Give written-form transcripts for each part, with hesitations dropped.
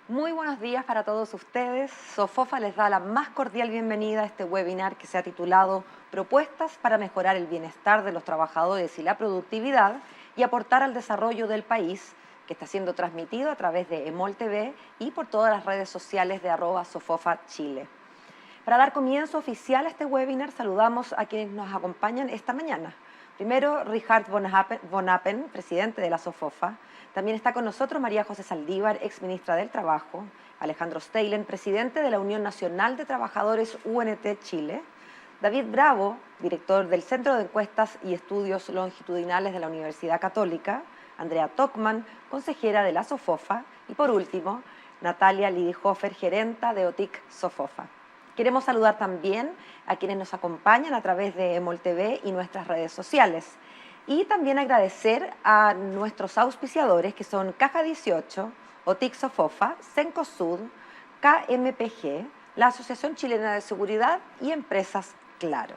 Muy buenos días para todos ustedes. Sofofa les da la más cordial bienvenida a este webinar que se ha titulado Propuestas para mejorar el bienestar de los trabajadores y la productividad y aportar al desarrollo del país, que está siendo transmitido a través de EMOL TV y por todas las redes sociales de @SofofaChile. Para dar comienzo oficial a este webinar, saludamos a quienes nos acompañan esta mañana. Primero, Richard von Appen, presidente de la Sofofa. También está con nosotros María José Saldívar, exministra del Trabajo. Alejandro Steylen, presidente de la Unión Nacional de Trabajadores UNT Chile. David Bravo, director del Centro de Encuestas y Estudios Longitudinales de la Universidad Católica. Andrea Tockman, consejera de la Sofofa. Y por último, Natalia Lidihofer, gerenta de OTIC Sofofa. Queremos saludar también a quienes nos acompañan a través de EMOL TV y nuestras redes sociales. Y también agradecer a nuestros auspiciadores, que son Caja 18, OTIC Sofofa, Cencosud, KMPG, la Asociación Chilena de Seguridad y Empresas Claro.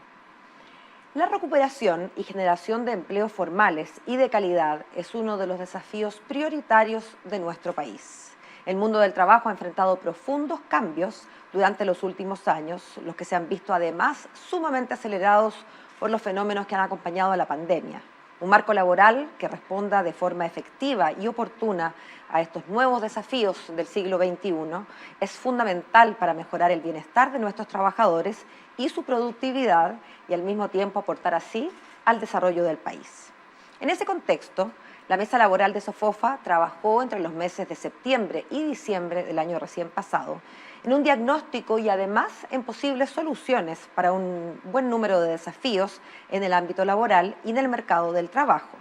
La recuperación y generación de empleos formales y de calidad es uno de los desafíos prioritarios de nuestro país. El mundo del trabajo ha enfrentado profundos cambios durante los últimos años, los que se han visto además sumamente acelerados por los fenómenos que han acompañado a la pandemia. Un marco laboral que responda de forma efectiva y oportuna a estos nuevos desafíos del siglo XXI es fundamental para mejorar el bienestar de nuestros trabajadores y su productividad y al mismo tiempo aportar así al desarrollo del país. En ese contexto, la Mesa Laboral de Sofofa trabajó entre los meses de septiembre y diciembre del año recién pasado en un diagnóstico y además en posibles soluciones para un buen número de desafíos en el ámbito laboral y en el mercado del trabajo.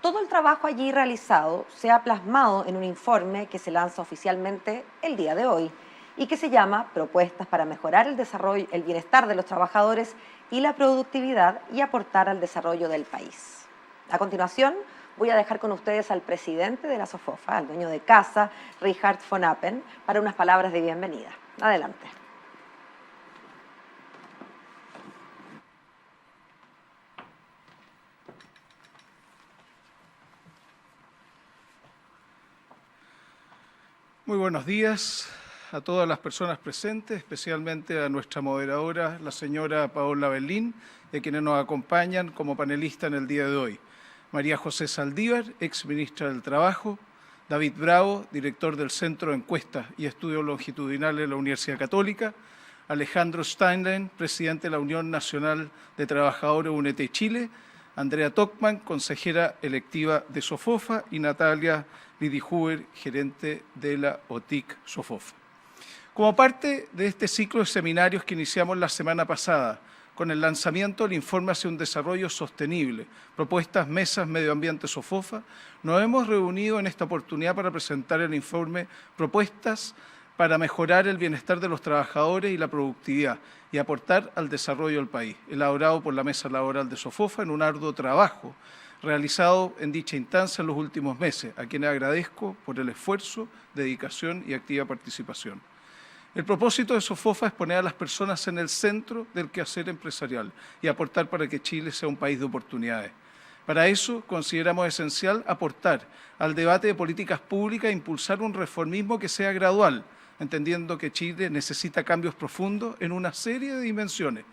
Todo el trabajo allí realizado se ha plasmado en un informe que se lanza oficialmente el día de hoy y que se llama Propuestas para mejorar el desarrollo, el bienestar de los trabajadores y la productividad y aportar al desarrollo del país. A continuación, voy a dejar con ustedes al presidente de la Sofofa, al dueño de casa, Richard von Appen, para unas palabras de bienvenida. Adelante. Muy buenos días a todas las personas presentes, especialmente a nuestra moderadora, la señora Paola Berlín, de quienes nos acompañan como panelista en el día de hoy. María José Saldívar, exministra del Trabajo, David Bravo, director del Centro de Encuestas y Estudios Longitudinales de la Universidad Católica, Alejandro Steylen, presidente de la Unión Nacional de Trabajadores UNT Chile, Andrea Tockman, consejera electiva de Sofofa, y Natalia Lidihuber, gerente de la OTIC Sofofa. Como parte de este ciclo de seminarios que iniciamos la semana pasada, con el lanzamiento del informe hacia un desarrollo sostenible, propuestas Mesas Medio Ambiente Sofofa, nos hemos reunido en esta oportunidad para presentar el informe Propuestas para mejorar el bienestar de los trabajadores y la productividad y aportar al desarrollo del país, elaborado por la Mesa Laboral de Sofofa en un arduo trabajo realizado en dicha instancia en los últimos meses, a quienes agradezco por el esfuerzo, dedicación y activa participación. El propósito de Sofofa es poner a las personas en el centro del quehacer empresarial y aportar para que Chile sea un país de oportunidades. Para eso consideramos esencial aportar al debate de políticas públicas e impulsar un reformismo que sea gradual, entendiendo que Chile necesita cambios profundos en una serie de dimensiones,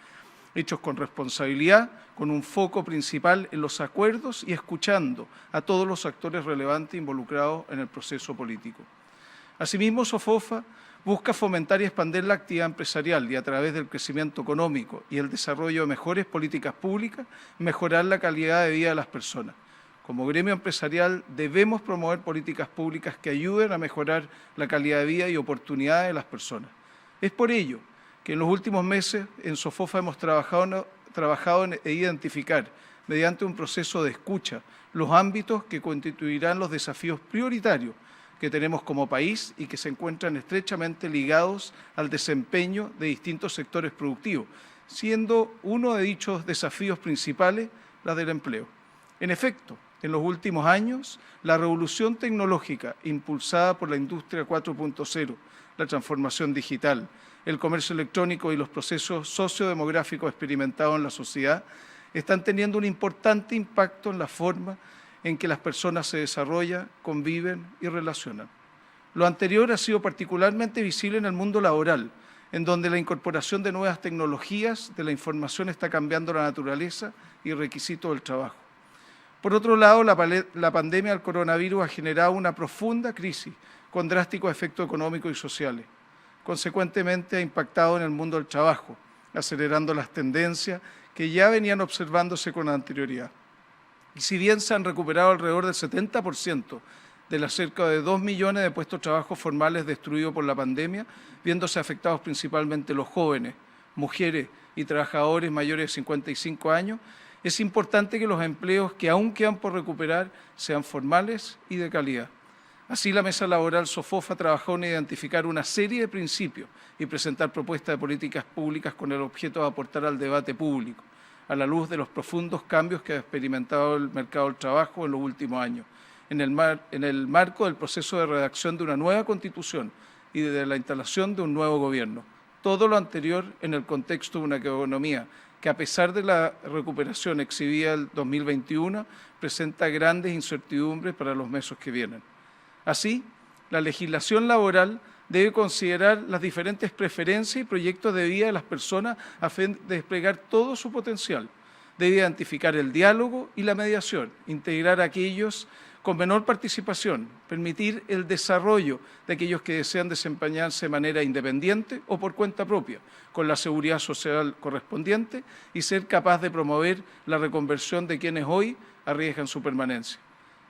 hechos con responsabilidad, con un foco principal en los acuerdos y escuchando a todos los actores relevantes involucrados en el proceso político. Asimismo, Sofofa busca fomentar y expandir la actividad empresarial y a través del crecimiento económico y el desarrollo de mejores políticas públicas, mejorar la calidad de vida de las personas. Como gremio empresarial debemos promover políticas públicas que ayuden a mejorar la calidad de vida y oportunidades de las personas. Es por ello que en los últimos meses en Sofofa hemos trabajado en identificar, mediante un proceso de escucha, los ámbitos que constituirán los desafíos prioritarios que tenemos como país y que se encuentran estrechamente ligados al desempeño de distintos sectores productivos, siendo uno de dichos desafíos principales la del empleo. En efecto, en los últimos años, la revolución tecnológica impulsada por la industria 4.0, la transformación digital, el comercio electrónico y los procesos sociodemográficos experimentados en la sociedad están teniendo un importante impacto en la forma en que las personas se desarrollan, conviven y relacionan. Lo anterior ha sido particularmente visible en el mundo laboral, en donde la incorporación de nuevas tecnologías de la información está cambiando la naturaleza y requisitos del trabajo. Por otro lado, la pandemia del coronavirus ha generado una profunda crisis con drásticos efectos económicos y sociales. Consecuentemente, ha impactado en el mundo del trabajo, acelerando las tendencias que ya venían observándose con anterioridad. Y si bien se han recuperado alrededor del 70% de las cerca de 2 millones de puestos de trabajo formales destruidos por la pandemia, viéndose afectados principalmente los jóvenes, mujeres y trabajadores mayores de 55 años, es importante que los empleos que aún quedan por recuperar sean formales y de calidad. Así, la Mesa Laboral SOFOFA trabajó en identificar una serie de principios y presentar propuestas de políticas públicas con el objeto de aportar al debate público, a la luz de los profundos cambios que ha experimentado el mercado del trabajo en los últimos años, en el marco del proceso de redacción de una nueva Constitución y de la instalación de un nuevo gobierno. Todo lo anterior en el contexto de una economía que, a pesar de la recuperación exhibida el 2021, presenta grandes incertidumbres para los meses que vienen. Así, la legislación laboral debe considerar las diferentes preferencias y proyectos de vida de las personas a fin de desplegar todo su potencial. Debe identificar el diálogo y la mediación, integrar a aquellos con menor participación, permitir el desarrollo de aquellos que desean desempeñarse de manera independiente o por cuenta propia, con la seguridad social correspondiente, y ser capaz de promover la reconversión de quienes hoy arriesgan su permanencia.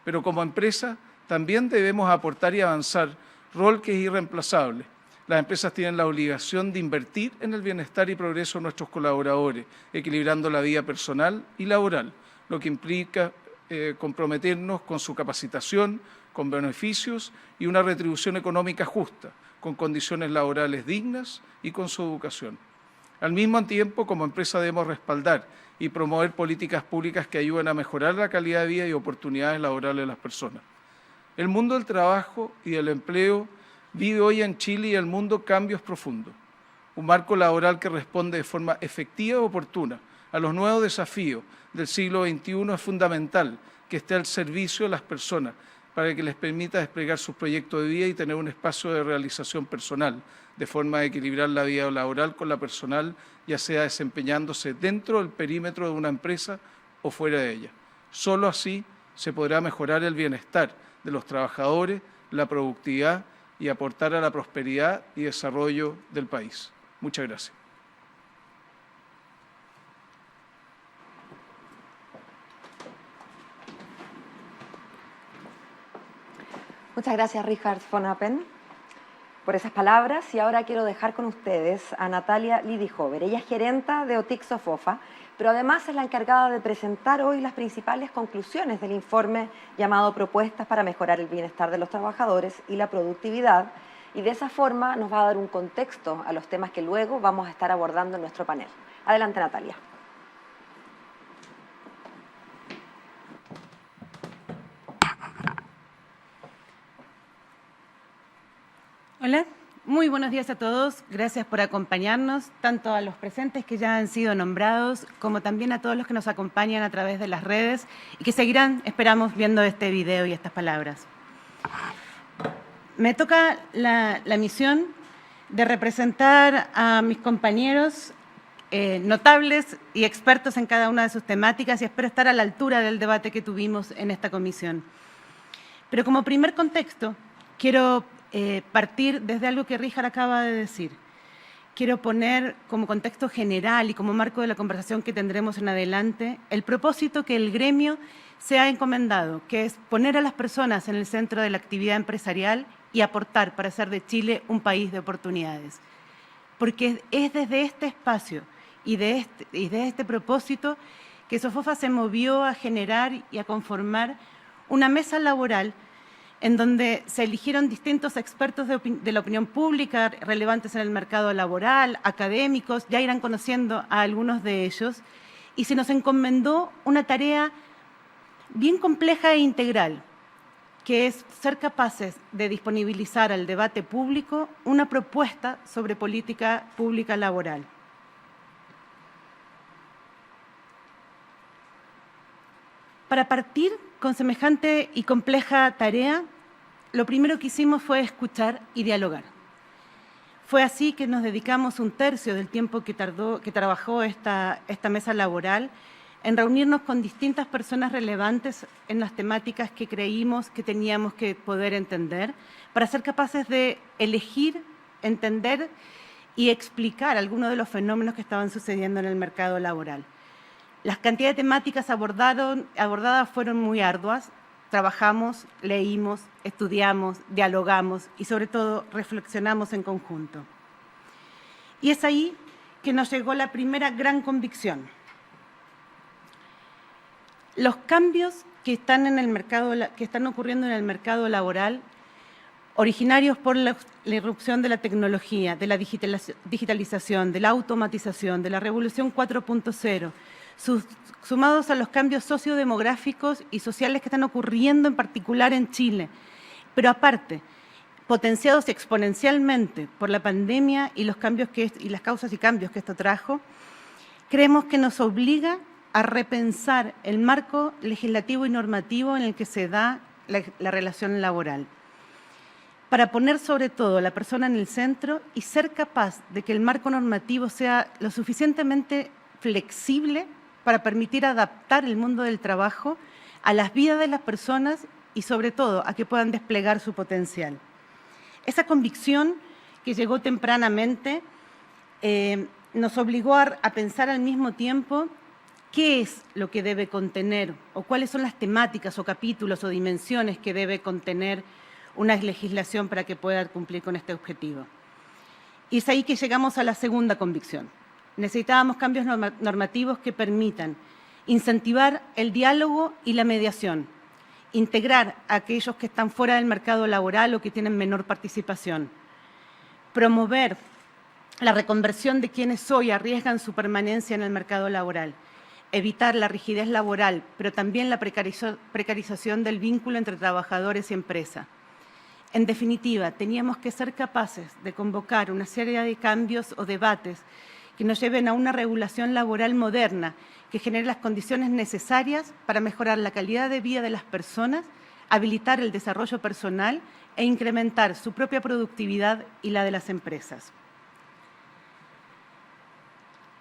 Pero como empresa también debemos aportar y avanzar, rol que es irreemplazable. Las empresas tienen la obligación de invertir en el bienestar y progreso de nuestros colaboradores, equilibrando la vida personal y laboral, lo que implica comprometernos con su capacitación, con beneficios y una retribución económica justa, con condiciones laborales dignas y con su educación. Al mismo tiempo, como empresa debemos respaldar y promover políticas públicas que ayuden a mejorar la calidad de vida y oportunidades laborales de las personas. El mundo del trabajo y del empleo vive hoy en Chile y el mundo cambios profundos. Un marco laboral que responde de forma efectiva y oportuna a los nuevos desafíos del siglo XXI es fundamental que esté al servicio de las personas para que les permita desplegar sus proyectos de vida y tener un espacio de realización personal, de forma de equilibrar la vida laboral con la personal, ya sea desempeñándose dentro del perímetro de una empresa o fuera de ella. Solo así se podrá mejorar el bienestar de los trabajadores, la productividad y aportar a la prosperidad y desarrollo del país. Muchas gracias. Muchas gracias, Richard von Appen, por esas palabras. Y ahora quiero dejar con ustedes a Natalia Lidihover. Ella es gerenta de OTIC SOFOFA, pero además es la encargada de presentar hoy las principales conclusiones del informe llamado Propuestas para mejorar el bienestar de los trabajadores y la productividad, y de esa forma nos va a dar un contexto a los temas que luego vamos a estar abordando en nuestro panel. Adelante, Natalia. Hola, muy buenos días a todos. Gracias por acompañarnos, tanto a los presentes que ya han sido nombrados, como también a todos los que nos acompañan a través de las redes y que seguirán, esperamos, viendo este video y estas palabras. Me toca la misión de representar a mis compañeros notables y expertos en cada una de sus temáticas, y espero estar a la altura del debate que tuvimos en esta comisión. Pero como primer contexto, quiero partir desde algo que Richard acaba de decir. Quiero poner como contexto general y como marco de la conversación que tendremos en adelante el propósito que el gremio se ha encomendado, que es poner a las personas en el centro de la actividad empresarial y aportar para hacer de Chile un país de oportunidades. Porque es desde este espacio y de este propósito que SOFOFA se movió a generar y a conformar una mesa laboral en donde se eligieron distintos expertos de la opinión pública relevantes en el mercado laboral, académicos, ya irán conociendo a algunos de ellos, y se nos encomendó una tarea bien compleja e integral, que es ser capaces de disponibilizar al debate público una propuesta sobre política pública laboral. Para partir con semejante y compleja tarea, lo primero que hicimos fue escuchar y dialogar. Fue así que nos dedicamos un tercio del tiempo que trabajó esta mesa laboral en reunirnos con distintas personas relevantes en las temáticas que creímos que teníamos que poder entender, para ser capaces de elegir, entender y explicar algunos de los fenómenos que estaban sucediendo en el mercado laboral. Las cantidades de temáticas abordadas fueron muy arduas. Trabajamos, leímos, estudiamos, dialogamos y sobre todo reflexionamos en conjunto. Y es ahí que nos llegó la primera gran convicción. Los cambios que están ocurriendo en el mercado laboral, originarios por la irrupción de la tecnología, de la digitalización, de la automatización, de la revolución 4.0, sumados a los cambios sociodemográficos y sociales que están ocurriendo en particular en Chile, pero aparte, potenciados exponencialmente por la pandemia y los cambios y las causas y cambios que esto trajo, creemos que nos obliga a repensar el marco legislativo y normativo en el que se da la relación laboral, para poner sobre todo a la persona en el centro y ser capaz de que el marco normativo sea lo suficientemente flexible para permitir adaptar el mundo del trabajo a las vidas de las personas y sobre todo a que puedan desplegar su potencial. Esa convicción que llegó tempranamente nos obligó a pensar al mismo tiempo qué es lo que debe contener o cuáles son las temáticas o capítulos o dimensiones que debe contener una legislación para que pueda cumplir con este objetivo. Y es ahí que llegamos a la segunda convicción. Necesitábamos cambios normativos que permitan incentivar el diálogo y la mediación, integrar a aquellos que están fuera del mercado laboral o que tienen menor participación, promover la reconversión de quienes hoy arriesgan su permanencia en el mercado laboral, evitar la rigidez laboral, pero también la precarización del vínculo entre trabajadores y empresa. En definitiva, teníamos que ser capaces de convocar una serie de cambios o debates que nos lleven a una regulación laboral moderna que genere las condiciones necesarias para mejorar la calidad de vida de las personas, habilitar el desarrollo personal e incrementar su propia productividad y la de las empresas.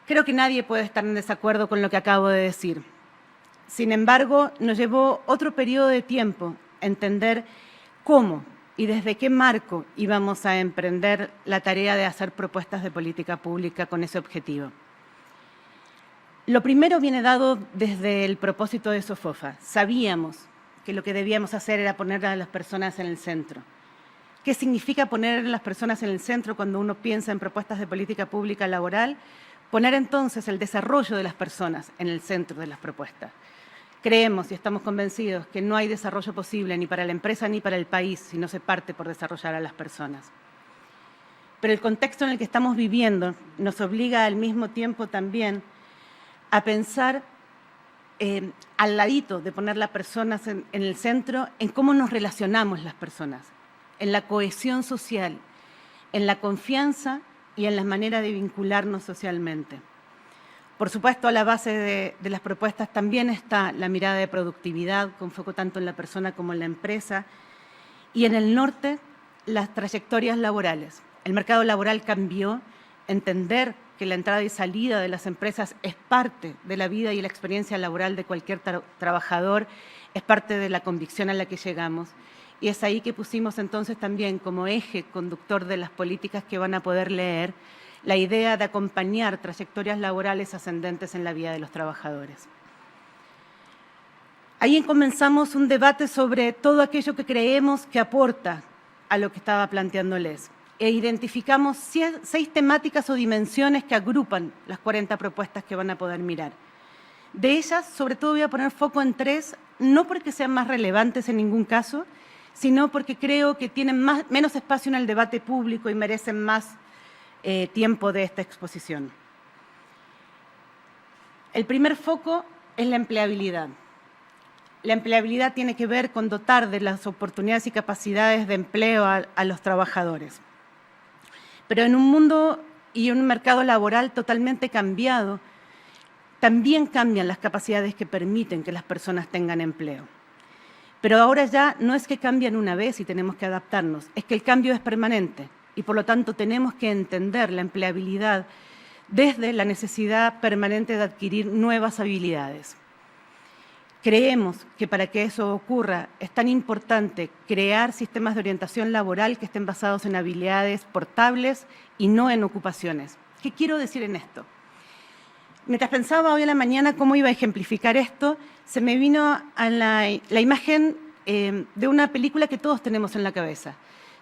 Creo que nadie puede estar en desacuerdo con lo que acabo de decir. Sin embargo, nos llevó otro periodo de tiempo entender cómo y desde qué marco íbamos a emprender la tarea de hacer propuestas de política pública con ese objetivo. Lo primero viene dado desde el propósito de SOFOFA. Sabíamos que lo que debíamos hacer era poner a las personas en el centro. ¿Qué significa poner a las personas en el centro cuando uno piensa en propuestas de política pública laboral? Poner entonces el desarrollo de las personas en el centro de las propuestas. Creemos y estamos convencidos que no hay desarrollo posible ni para la empresa ni para el país si no se parte por desarrollar a las personas. Pero el contexto en el que estamos viviendo nos obliga al mismo tiempo también a pensar al ladito de poner las personas en el centro, en cómo nos relacionamos las personas, en la cohesión social, en la confianza y en la manera de vincularnos socialmente. Por supuesto, a la base de las propuestas también está la mirada de productividad, con foco tanto en la persona como en la empresa, y en el norte, las trayectorias laborales. El mercado laboral cambió, entender que la entrada y salida de las empresas es parte de la vida y la experiencia laboral de cualquier trabajador, es parte de la convicción a la que llegamos. Y es ahí que pusimos entonces también como eje conductor de las políticas que van a poder leer la idea de acompañar trayectorias laborales ascendentes en la vida de los trabajadores. Ahí comenzamos un debate sobre todo aquello que creemos que aporta a lo que estaba planteándoles. E identificamos 6 temáticas o dimensiones que agrupan las 40 propuestas que van a poder mirar. De ellas, sobre todo voy a poner foco en 3, no porque sean más relevantes en ningún caso, sino porque creo que tienen menos espacio en el debate público y merecen más tiempo de esta exposición. El primer foco es la empleabilidad. La empleabilidad tiene que ver con dotar de las oportunidades y capacidades de empleo a los trabajadores. Pero en un mundo y en un mercado laboral totalmente cambiado, también cambian las capacidades que permiten que las personas tengan empleo. Pero ahora ya no es que cambian una vez y tenemos que adaptarnos, es que el cambio es permanente y por lo tanto tenemos que entender la empleabilidad desde la necesidad permanente de adquirir nuevas habilidades. Creemos que para que eso ocurra es tan importante crear sistemas de orientación laboral que estén basados en habilidades portables y no en ocupaciones. ¿Qué quiero decir en esto? Mientras pensaba hoy en la mañana cómo iba a ejemplificar esto, se me vino a la imagen de una película que todos tenemos en la cabeza.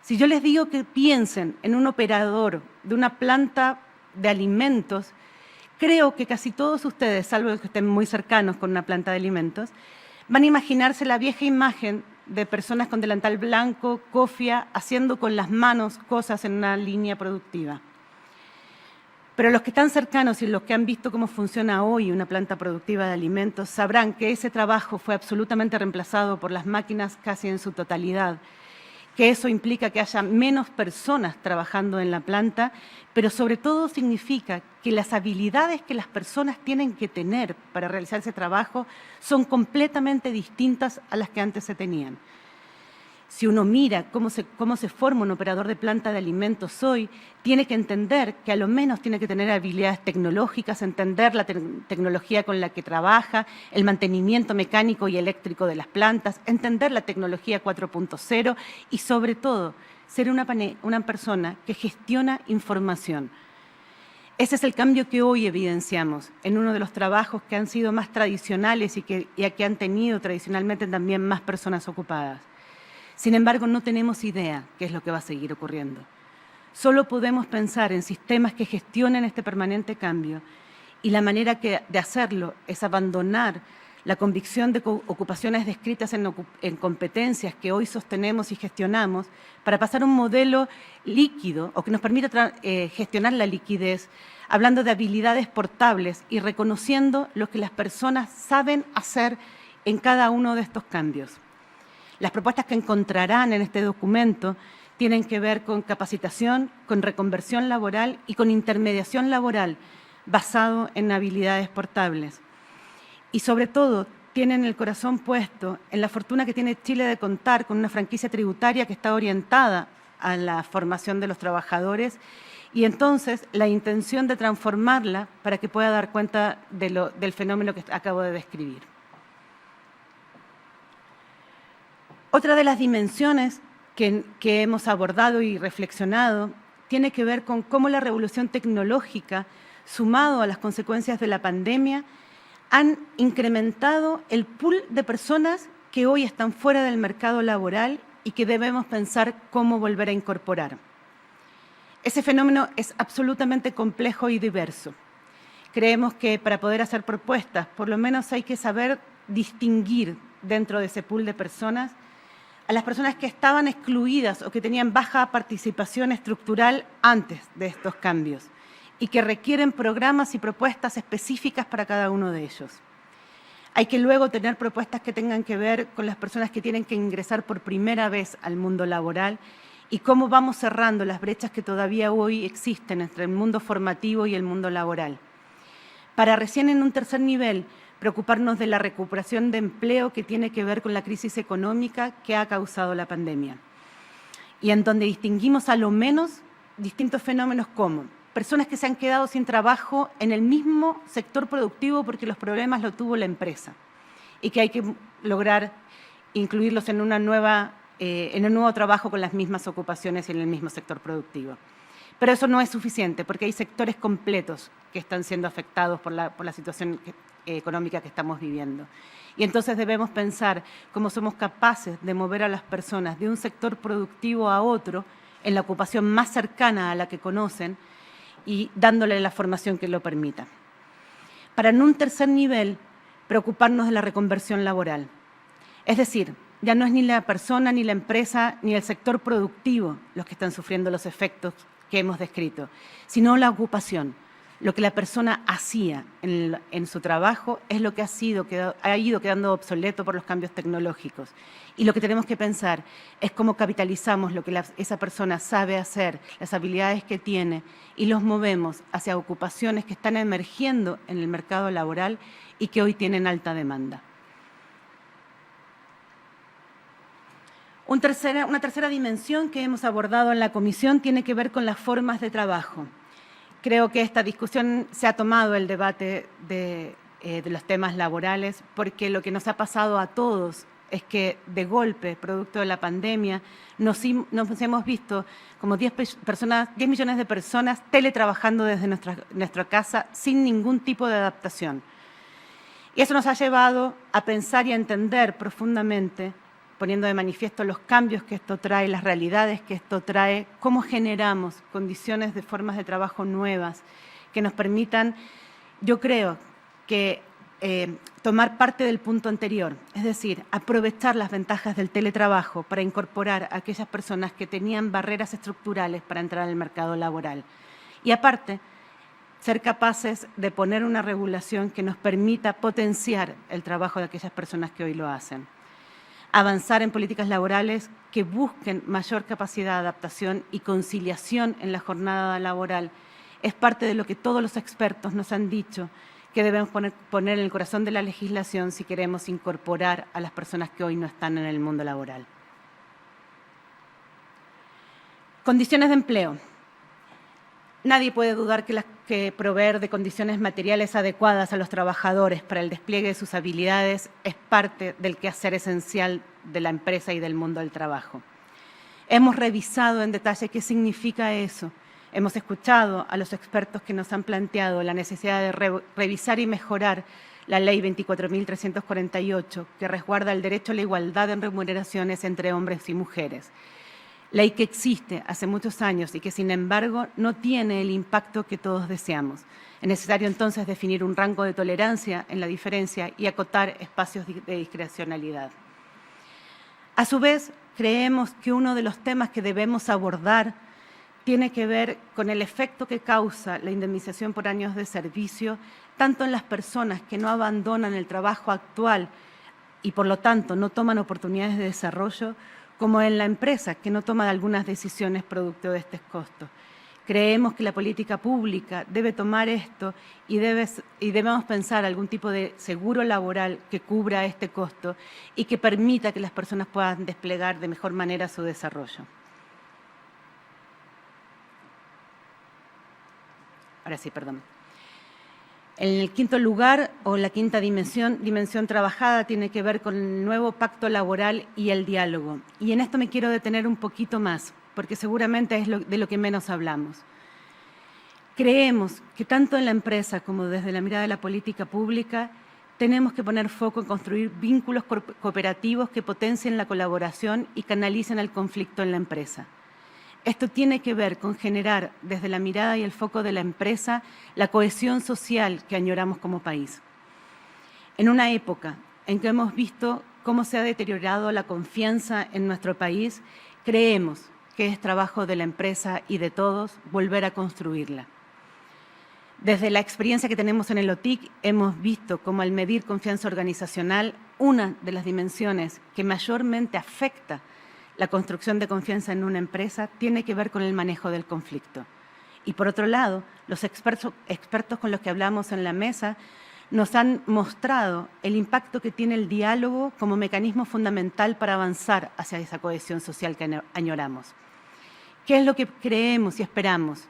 Si yo les digo que piensen en un operador de una planta de alimentos, creo que casi todos ustedes, salvo los que estén muy cercanos con una planta de alimentos, van a imaginarse la vieja imagen de personas con delantal blanco, cofia, haciendo con las manos cosas en una línea productiva. Pero los que están cercanos y los que han visto cómo funciona hoy una planta productiva de alimentos sabrán que ese trabajo fue absolutamente reemplazado por las máquinas casi en su totalidad, que eso implica que haya menos personas trabajando en la planta, pero sobre todo significa que las habilidades que las personas tienen que tener para realizar ese trabajo son completamente distintas a las que antes se tenían. Si uno mira cómo se forma un operador de planta de alimentos hoy, tiene que entender que a lo menos tiene que tener habilidades tecnológicas, entender la tecnología con la que trabaja, el mantenimiento mecánico y eléctrico de las plantas, entender la tecnología 4.0 y sobre todo ser una persona que gestiona información. Ese es el cambio que hoy evidenciamos en uno de los trabajos que han sido más tradicionales y que han tenido tradicionalmente también más personas ocupadas. Sin embargo, no tenemos idea qué es lo que va a seguir ocurriendo. Solo podemos pensar en sistemas que gestionen este permanente cambio y la manera de hacerlo es abandonar la convicción de ocupaciones descritas en competencias que hoy sostenemos y gestionamos para pasar a un modelo líquido o que nos permita gestionar la liquidez, hablando de habilidades portables y reconociendo lo que las personas saben hacer en cada uno de estos cambios. Las propuestas que encontrarán en este documento tienen que ver con capacitación, con reconversión laboral y con intermediación laboral basado en habilidades portables. Y sobre todo tienen el corazón puesto en la fortuna que tiene Chile de contar con una franquicia tributaria que está orientada a la formación de los trabajadores y entonces la intención de transformarla para que pueda dar cuenta del fenómeno que acabo de describir. Otra de las dimensiones que hemos abordado y reflexionado tiene que ver con cómo la revolución tecnológica, sumado a las consecuencias de la pandemia, han incrementado el pool de personas que hoy están fuera del mercado laboral y que debemos pensar cómo volver a incorporar. Ese fenómeno es absolutamente complejo y diverso. Creemos que para poder hacer propuestas, por lo menos hay que saber distinguir dentro de ese pool de personas a las personas que estaban excluidas o que tenían baja participación estructural antes de estos cambios y que requieren programas y propuestas específicas para cada uno de ellos. Hay que luego tener propuestas que tengan que ver con las personas que tienen que ingresar por primera vez al mundo laboral y cómo vamos cerrando las brechas que todavía hoy existen entre el mundo formativo y el mundo laboral. Para recién en un tercer nivel, preocuparnos de la recuperación de empleo que tiene que ver con la crisis económica que ha causado la pandemia. Y en donde distinguimos a lo menos distintos fenómenos como personas que se han quedado sin trabajo en el mismo sector productivo porque los problemas lo tuvo la empresa y que hay que lograr incluirlos en un nuevo trabajo con las mismas ocupaciones y en el mismo sector productivo. Pero eso no es suficiente porque hay sectores completos que están siendo afectados por la situación económica que estamos viviendo. Y entonces debemos pensar cómo somos capaces de mover a las personas de un sector productivo a otro en la ocupación más cercana a la que conocen y dándole la formación que lo permita. Para en un tercer nivel, preocuparnos de la reconversión laboral. Es decir, ya no es ni la persona, ni la empresa, ni el sector productivo los que están sufriendo los efectos que hemos descrito, sino la ocupación. Lo que la persona hacía en su trabajo es lo que ha ido quedando obsoleto por los cambios tecnológicos. Y lo que tenemos que pensar es cómo capitalizamos lo que esa persona sabe hacer, las habilidades que tiene, y los movemos hacia ocupaciones que están emergiendo en el mercado laboral y que hoy tienen alta demanda. Una tercera dimensión que hemos abordado en la comisión tiene que ver con las formas de trabajo. Creo que esta discusión se ha tomado el debate de los temas laborales, porque lo que nos ha pasado a todos es que de golpe, producto de la pandemia, nos hemos visto como 10 millones de personas teletrabajando desde nuestra casa sin ningún tipo de adaptación. Y eso nos ha llevado a pensar y a entender profundamente, poniendo de manifiesto los cambios que esto trae, las realidades que esto trae, cómo generamos condiciones de formas de trabajo nuevas que nos permitan, yo creo, que tomar parte del punto anterior, es decir, aprovechar las ventajas del teletrabajo para incorporar a aquellas personas que tenían barreras estructurales para entrar al mercado laboral. Y aparte, ser capaces de poner una regulación que nos permita potenciar el trabajo de aquellas personas que hoy lo hacen. Avanzar en políticas laborales que busquen mayor capacidad de adaptación y conciliación en la jornada laboral es parte de lo que todos los expertos nos han dicho que debemos poner en el corazón de la legislación si queremos incorporar a las personas que hoy no están en el mundo laboral. Condiciones de empleo. Nadie puede dudar que proveer de condiciones materiales adecuadas a los trabajadores para el despliegue de sus habilidades es parte del quehacer esencial de la empresa y del mundo del trabajo. Hemos revisado en detalle qué significa eso. Hemos escuchado a los expertos que nos han planteado la necesidad de revisar y mejorar la Ley 24.348, que resguarda el derecho a la igualdad en remuneraciones entre hombres y mujeres. Ley que existe hace muchos años y que, sin embargo, no tiene el impacto que todos deseamos. Es necesario, entonces, definir un rango de tolerancia en la diferencia y acotar espacios de discrecionalidad. A su vez, creemos que uno de los temas que debemos abordar tiene que ver con el efecto que causa la indemnización por años de servicio, tanto en las personas que no abandonan el trabajo actual y, por lo tanto, no toman oportunidades de desarrollo, como en la empresa que no toma algunas decisiones producto de este costo. Creemos que la política pública debe tomar esto y debemos pensar algún tipo de seguro laboral que cubra este costo y que permita que las personas puedan desplegar de mejor manera su desarrollo. Ahora sí, perdón. En el quinto lugar, o la quinta dimensión trabajada, tiene que ver con el nuevo pacto laboral y el diálogo. Y en esto me quiero detener un poquito más, porque seguramente es de lo que menos hablamos. Creemos que tanto en la empresa como desde la mirada de la política pública tenemos que poner foco en construir vínculos cooperativos que potencien la colaboración y canalicen el conflicto en la empresa. Esto tiene que ver con generar, desde la mirada y el foco de la empresa, la cohesión social que añoramos como país. En una época en que hemos visto cómo se ha deteriorado la confianza en nuestro país, creemos que es trabajo de la empresa y de todos volver a construirla. Desde la experiencia que tenemos en el OTIC, hemos visto cómo al medir confianza organizacional, una de las dimensiones que mayormente afecta la construcción de confianza en una empresa tiene que ver con el manejo del conflicto. Y por otro lado, los expertos con los que hablamos en la mesa nos han mostrado el impacto que tiene el diálogo como mecanismo fundamental para avanzar hacia esa cohesión social que añoramos. ¿Qué es lo que creemos y esperamos?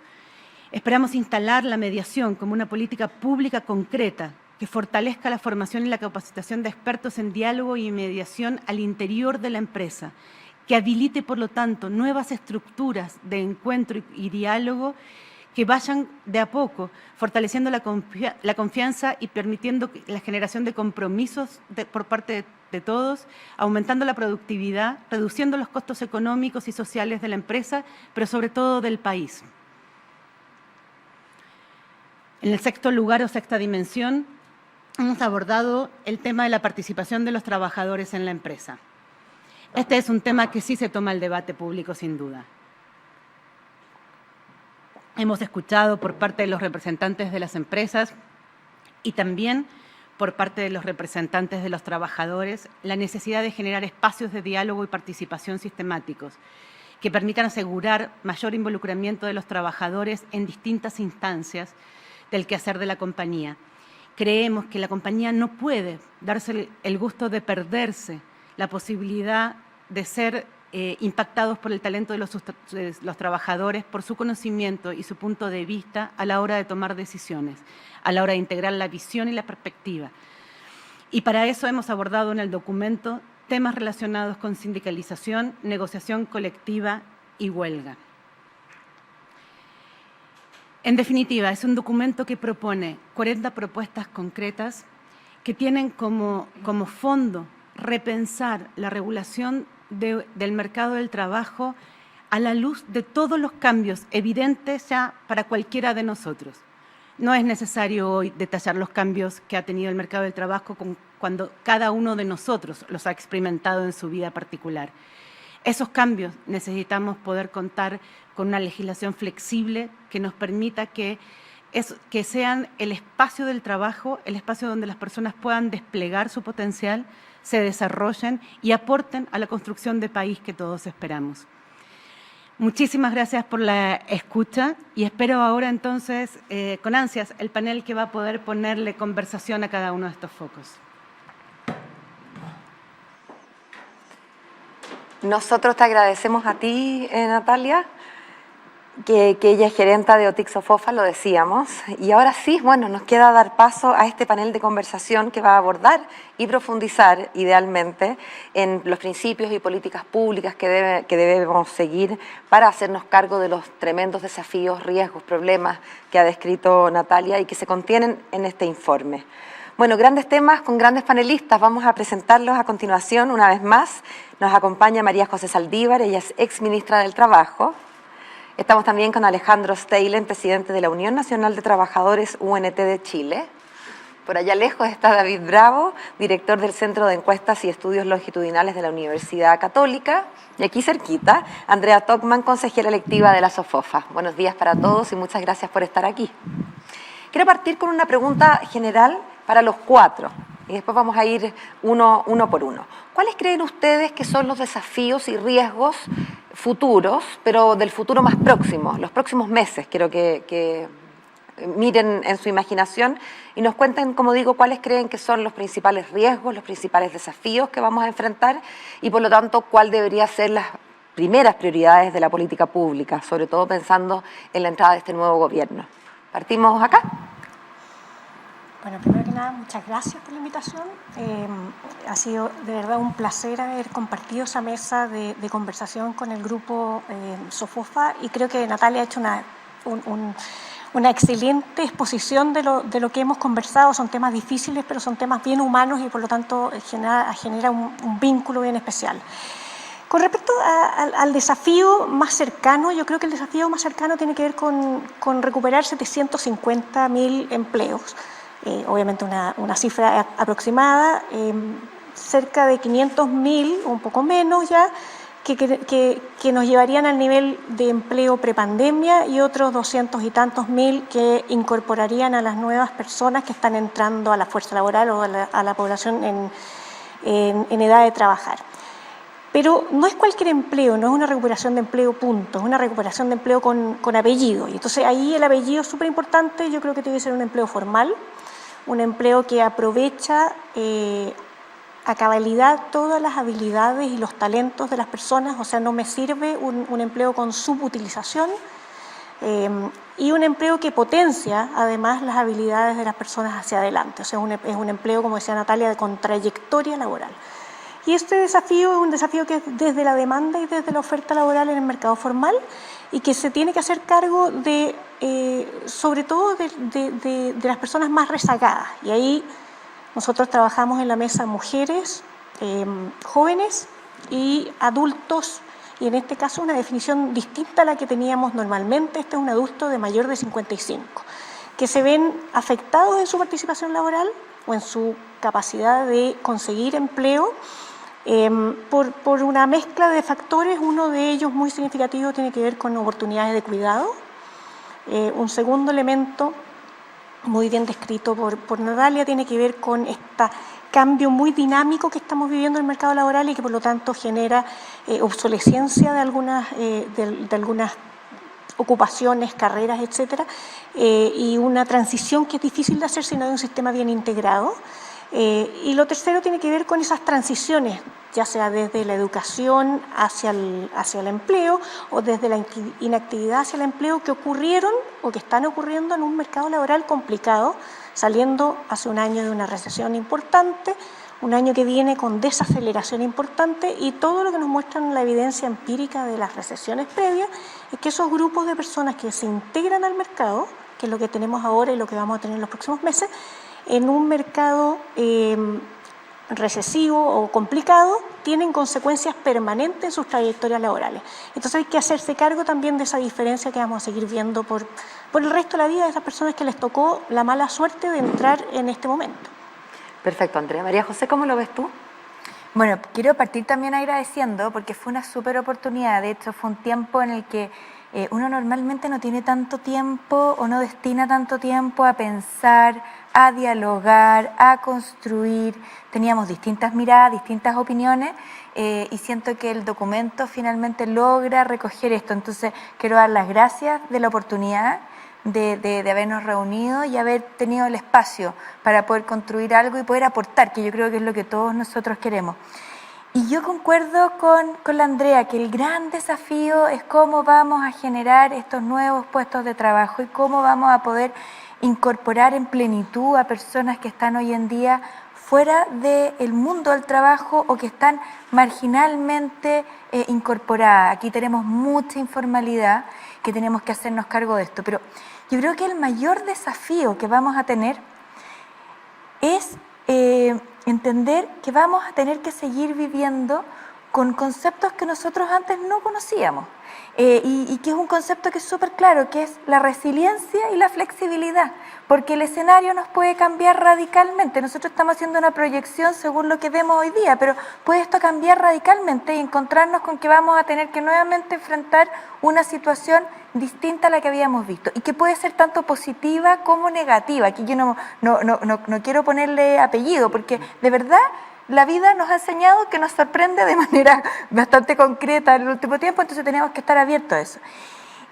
Esperamos instalar la mediación como una política pública concreta que fortalezca la formación y la capacitación de expertos en diálogo y mediación al interior de la empresa, que habilite, por lo tanto, nuevas estructuras de encuentro y diálogo que vayan de a poco fortaleciendo la confianza y permitiendo la generación de compromisos por parte de todos, aumentando la productividad, reduciendo los costos económicos y sociales de la empresa, pero sobre todo del país. En el sexto lugar o sexta dimensión, hemos abordado el tema de la participación de los trabajadores en la empresa. Este es un tema que sí se toma el debate público, sin duda. Hemos escuchado por parte de los representantes de las empresas y también por parte de los representantes de los trabajadores la necesidad de generar espacios de diálogo y participación sistemáticos que permitan asegurar mayor involucramiento de los trabajadores en distintas instancias del quehacer de la compañía. Creemos que la compañía no puede darse el gusto de perderse la posibilidad de ser impactados por el talento de los trabajadores, por su conocimiento y su punto de vista a la hora de tomar decisiones, a la hora de integrar la visión y la perspectiva. Y para eso hemos abordado en el documento temas relacionados con sindicalización, negociación colectiva y huelga. En definitiva, es un documento que propone 40 propuestas concretas que tienen como fondo repensar la regulación del mercado del trabajo a la luz de todos los cambios evidentes ya para cualquiera de nosotros. No es necesario hoy detallar los cambios que ha tenido el mercado del trabajo cuando cada uno de nosotros los ha experimentado en su vida particular. Esos cambios necesitamos poder contar con una legislación flexible que nos permita que sean el espacio del trabajo, el espacio donde las personas puedan desplegar su potencial, se desarrollen y aporten a la construcción de país que todos esperamos. Muchísimas gracias por la escucha y espero ahora entonces con ansias el panel que va a poder ponerle conversación a cada uno de estos focos. Nosotros te agradecemos a ti, Natalia, que ella es gerenta de OTIC SOFOFA, lo decíamos. Y ahora sí, bueno, nos queda dar paso a este panel de conversación que va a abordar y profundizar, idealmente, en los principios y políticas públicas que debemos seguir para hacernos cargo de los tremendos desafíos, riesgos, problemas que ha descrito Natalia y que se contienen en este informe. Bueno, grandes temas con grandes panelistas. Vamos a presentarlos a continuación una vez más. Nos acompaña María José Saldívar, ella es exministra del Trabajo. Estamos también con Alejandro Steylen, presidente de la Unión Nacional de Trabajadores UNT de Chile. Por allá lejos está David Bravo, director del Centro de Encuestas y Estudios Longitudinales de la Universidad Católica. Y aquí cerquita, Andrea Tocman, consejera electiva de la SOFOFA. Buenos días para todos y muchas gracias por estar aquí. Quiero partir con una pregunta general para los cuatro y después vamos a ir uno por uno. ¿Cuáles creen ustedes que son los desafíos y riesgos futuros, pero del futuro más próximo, los próximos meses? Quiero que miren en su imaginación y nos cuenten, como digo, cuáles creen que son los principales riesgos, los principales desafíos que vamos a enfrentar y, por lo tanto, cuál debería ser las primeras prioridades de la política pública, sobre todo pensando en la entrada de este nuevo gobierno. ¿Partimos acá? Bueno, primero que nada, muchas gracias por la invitación. Ha sido de verdad un placer haber compartido esa mesa de conversación con el grupo SOFOFA y creo que Natalia ha hecho una excelente exposición de lo que hemos conversado. Son temas difíciles, pero son temas bien humanos y por lo tanto genera un vínculo bien especial. Con respecto al desafío más cercano, yo creo que el desafío más cercano tiene que ver con recuperar 750.000 empleos. Obviamente una cifra aproximada, cerca de 500.000, un poco menos ya, que nos llevarían al nivel de empleo prepandemia y otros 200 y tantos mil que incorporarían a las nuevas personas que están entrando a la fuerza laboral o a la población en edad de trabajar. Pero no es cualquier empleo, no es una recuperación de empleo punto, es una recuperación de empleo con apellido. Y entonces ahí el apellido es súper importante, yo creo que tiene que ser un empleo formal, un empleo que aprovecha a cabalidad todas las habilidades y los talentos de las personas, o sea, no me sirve un empleo con subutilización y un empleo que potencia además las habilidades de las personas hacia adelante, o sea, es un empleo, como decía Natalia, con trayectoria laboral. Y este desafío es un desafío que es desde la demanda y desde la oferta laboral en el mercado formal y que se tiene que hacer cargo de, sobre todo de las personas más rezagadas. Y ahí nosotros trabajamos en la mesa mujeres, jóvenes y adultos, y en este caso una definición distinta a la que teníamos normalmente. Este es un adulto de mayor de 55, que se ven afectados en su participación laboral o en su capacidad de conseguir empleo por una mezcla de factores. Uno de ellos muy significativo tiene que ver con oportunidades de cuidado. Un segundo elemento muy bien descrito por Natalia tiene que ver con este cambio muy dinámico que estamos viviendo en el mercado laboral y que por lo tanto genera obsolescencia de algunas ocupaciones, carreras, etcétera, y una transición que es difícil de hacer si no hay un sistema bien integrado. Y lo tercero tiene que ver con esas transiciones, ya sea desde la educación hacia el empleo o desde la inactividad hacia el empleo, que ocurrieron o que están ocurriendo en un mercado laboral complicado, saliendo hace un año de una recesión importante, un año que viene con desaceleración importante, y todo lo que nos muestra la evidencia empírica de las recesiones previas es que esos grupos de personas que se integran al mercado, que es lo que tenemos ahora y lo que vamos a tener en los próximos meses, en un mercado recesivo o complicado, tienen consecuencias permanentes en sus trayectorias laborales. Entonces hay que hacerse cargo también de esa diferencia que vamos a seguir viendo por el resto de la vida de esas personas que les tocó la mala suerte de entrar en este momento. Perfecto, Andrea. María José, ¿cómo lo ves tú? Bueno, quiero partir también agradeciendo porque fue una súper oportunidad. De hecho, fue un tiempo en el que uno normalmente no tiene tanto tiempo o no destina tanto tiempo a pensar, a dialogar, a construir. Teníamos distintas miradas, distintas opiniones y siento que el documento finalmente logra recoger esto. Entonces, quiero dar las gracias de la oportunidad de habernos reunido y haber tenido el espacio para poder construir algo y poder aportar, que yo creo que es lo que todos nosotros queremos. Y yo concuerdo con la Andrea que el gran desafío es cómo vamos a generar estos nuevos puestos de trabajo y cómo vamos a poder incorporar en plenitud a personas que están hoy en día fuera del mundo del trabajo o que están marginalmente incorporadas. Aquí tenemos mucha informalidad que tenemos que hacernos cargo de esto, pero yo creo que el mayor desafío que vamos a tener es entender que vamos a tener que seguir viviendo con conceptos que nosotros antes no conocíamos y que es un concepto que es súper claro, que es la resiliencia y la flexibilidad, porque el escenario nos puede cambiar radicalmente. Nosotros estamos haciendo una proyección según lo que vemos hoy día, pero puede esto cambiar radicalmente y encontrarnos con que vamos a tener que nuevamente enfrentar una situación distinta a la que habíamos visto y que puede ser tanto positiva como negativa. Aquí yo no quiero ponerle apellido porque de verdad la vida nos ha enseñado que nos sorprende de manera bastante concreta en el último tiempo, entonces tenemos que estar abiertos a eso.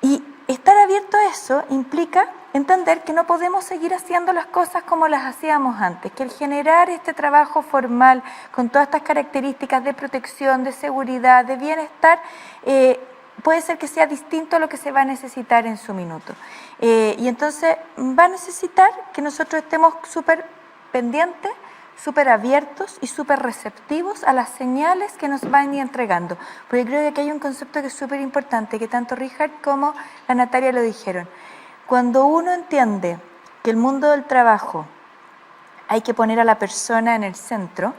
Y estar abierto a eso implica entender que no podemos seguir haciendo las cosas como las hacíamos antes, que el generar este trabajo formal con todas estas características de protección, de seguridad, de bienestar, puede ser que sea distinto a lo que se va a necesitar en su minuto. Y entonces va a necesitar que nosotros estemos súper pendientes, súper abiertos y súper receptivos a las señales que nos van entregando. Porque creo que aquí hay un concepto que es súper importante, que tanto Richard como la Natalia lo dijeron. Cuando uno entiende que el mundo del trabajo hay que poner a la persona en el centro,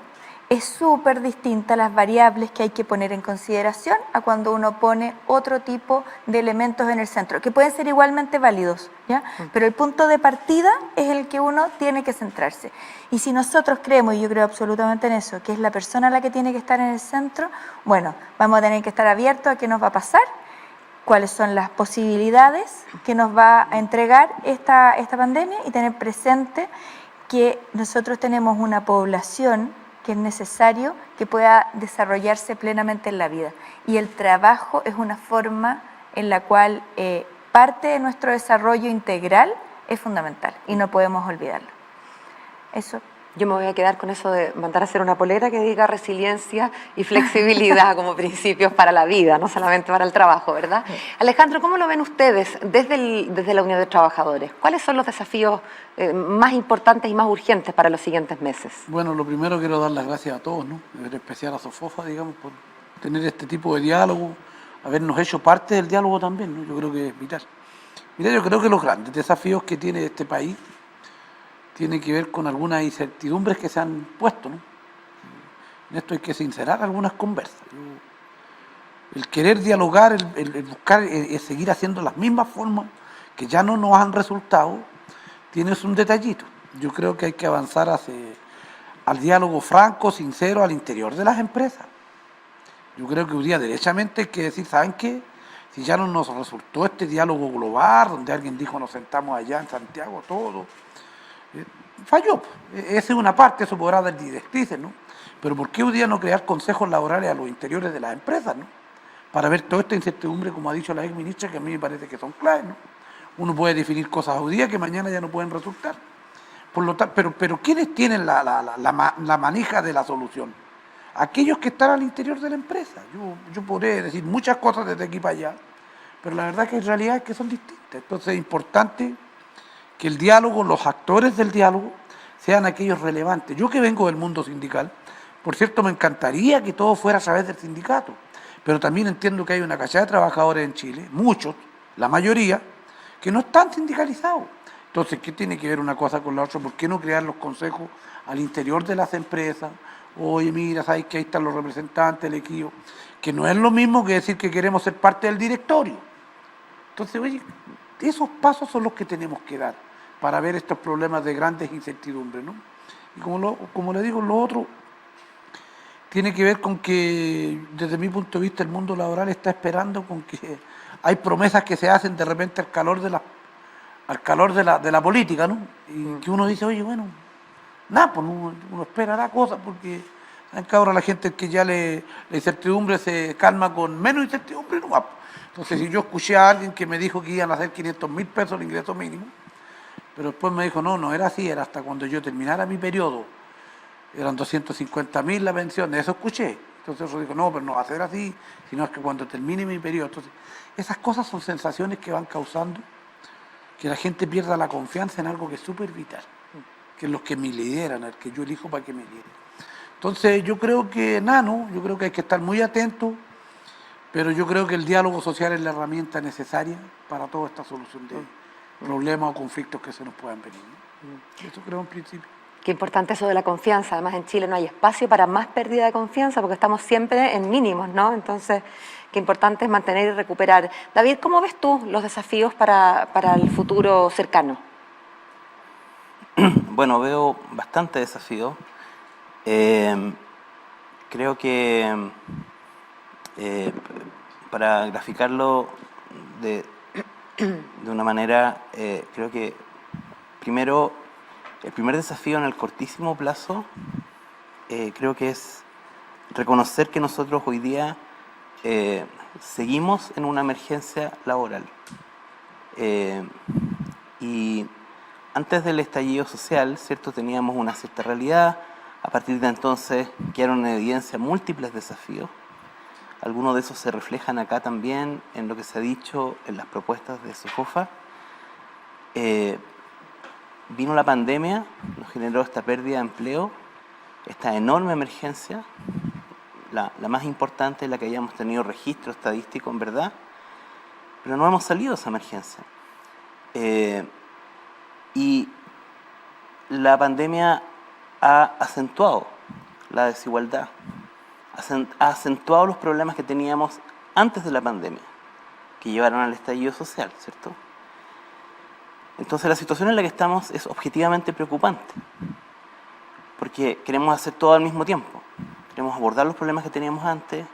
es súper distinta las variables que hay que poner en consideración a cuando uno pone otro tipo de elementos en el centro, que pueden ser igualmente válidos, ¿ya? Pero el punto de partida es el que uno tiene que centrarse. Y si nosotros creemos, y yo creo absolutamente en eso, que es la persona la que tiene que estar en el centro, bueno, vamos a tener que estar abiertos a qué nos va a pasar, cuáles son las posibilidades que nos va a entregar esta pandemia y tener presente que nosotros tenemos una población que es necesario que pueda desarrollarse plenamente en la vida. Y el trabajo es una forma en la cual parte de nuestro desarrollo integral es fundamental y no podemos olvidarlo. Eso. Yo me voy a quedar con eso de mandar a hacer una polera que diga resiliencia y flexibilidad como principios para la vida, no solamente para el trabajo, ¿verdad? Alejandro, ¿cómo lo ven ustedes desde la Unión de Trabajadores? ¿Cuáles son los desafíos más importantes y más urgentes para los siguientes meses? Bueno, lo primero quiero dar las gracias a todos, ¿no? En especial a Sofofa, digamos, por tener este tipo de diálogo, habernos hecho parte del diálogo también, ¿no? Yo creo que es vital. Mira, yo creo que los grandes desafíos que tiene este país tiene que ver con algunas incertidumbres que se han puesto, ¿no? En esto hay que sincerar algunas conversas. El querer dialogar, el buscar, seguir haciendo las mismas formas que ya no nos han resultado, tienes un detallito. Yo creo que hay que avanzar al diálogo franco, sincero, al interior de las empresas. Yo creo que hoy día derechamente hay que decir, ¿saben qué? Si ya no nos resultó este diálogo global, donde alguien dijo nos sentamos allá en Santiago todo, falló. Esa es una parte, eso podrá dar directrices, ¿no? Pero ¿por qué hoy día no crear consejos laborales a los interiores de las empresas, ¿no? Para ver toda esta incertidumbre, como ha dicho la ex ministra, que a mí me parece que son claves, ¿no? Uno puede definir cosas hoy día que mañana ya no pueden resultar. Pero ¿quiénes tienen la manija de la solución? Aquellos que están al interior de la empresa. Yo podré decir muchas cosas desde aquí para allá, pero la verdad que en realidad es que son distintas. Entonces es importante que el diálogo, los actores del diálogo, sean aquellos relevantes. Yo que vengo del mundo sindical, por cierto, me encantaría que todo fuera a través del sindicato, pero también entiendo que hay una cantidad de trabajadores en Chile, muchos, la mayoría, que no están sindicalizados. Entonces, ¿qué tiene que ver una cosa con la otra? ¿Por qué no crear los consejos al interior de las empresas? Oye, mira, sabes que ahí están los representantes, el equipo, que no es lo mismo que decir que queremos ser parte del directorio. Entonces, oye, esos pasos son los que tenemos que dar para ver estos problemas de grandes incertidumbres, ¿no? Y como le digo, lo otro tiene que ver con que, desde mi punto de vista, el mundo laboral está esperando con que hay promesas que se hacen de repente al calor de la política, ¿no? Y que uno dice, oye, bueno, nada, pues uno espera cosas porque saben que ahora la gente que ya la incertidumbre se calma con menos incertidumbre, no va. Entonces, si yo escuché a alguien que me dijo que iban a hacer 500.000 pesos el ingreso mínimo, pero después me dijo, no era así, era hasta cuando yo terminara mi periodo, eran 250.000 la pensión, de eso escuché. Entonces yo digo, no, pero no va a ser así, sino es que cuando termine mi periodo. Entonces, esas cosas son sensaciones que van causando que la gente pierda la confianza en algo que es súper vital, que es los que me lideran, el que yo elijo para que me lidere. Entonces yo creo que, yo creo que hay que estar muy atentos, pero yo creo que el diálogo social es la herramienta necesaria para toda esta solución de problemas o conflictos que se nos puedan venir, ¿no? Eso creo en principio. Qué importante eso de la confianza. Además, en Chile no hay espacio para más pérdida de confianza porque estamos siempre en mínimos, ¿no? Entonces, qué importante es mantener y recuperar. David, ¿cómo ves tú los desafíos para el futuro cercano? Bueno, veo bastante desafío. Creo que para graficarlo de una manera, creo que primero, el primer desafío en el cortísimo plazo, creo que es reconocer que nosotros hoy día seguimos en una emergencia laboral. Y antes del estallido social, ¿cierto?, teníamos una cierta realidad. A partir de entonces quedaron en evidencia múltiples desafíos. Algunos de esos se reflejan acá también en lo que se ha dicho en las propuestas de SOFOFA. Vino la pandemia, nos generó esta pérdida de empleo, esta enorme emergencia, la más importante, la que hayamos tenido registro estadístico en verdad, pero no hemos salido de esa emergencia. Y la pandemia ha acentuado la desigualdad, ha acentuado los problemas que teníamos antes de la pandemia, que llevaron al estallido social, ¿cierto? Entonces la situación en la que estamos es objetivamente preocupante, porque queremos hacer todo al mismo tiempo. Queremos abordar los problemas que teníamos antes,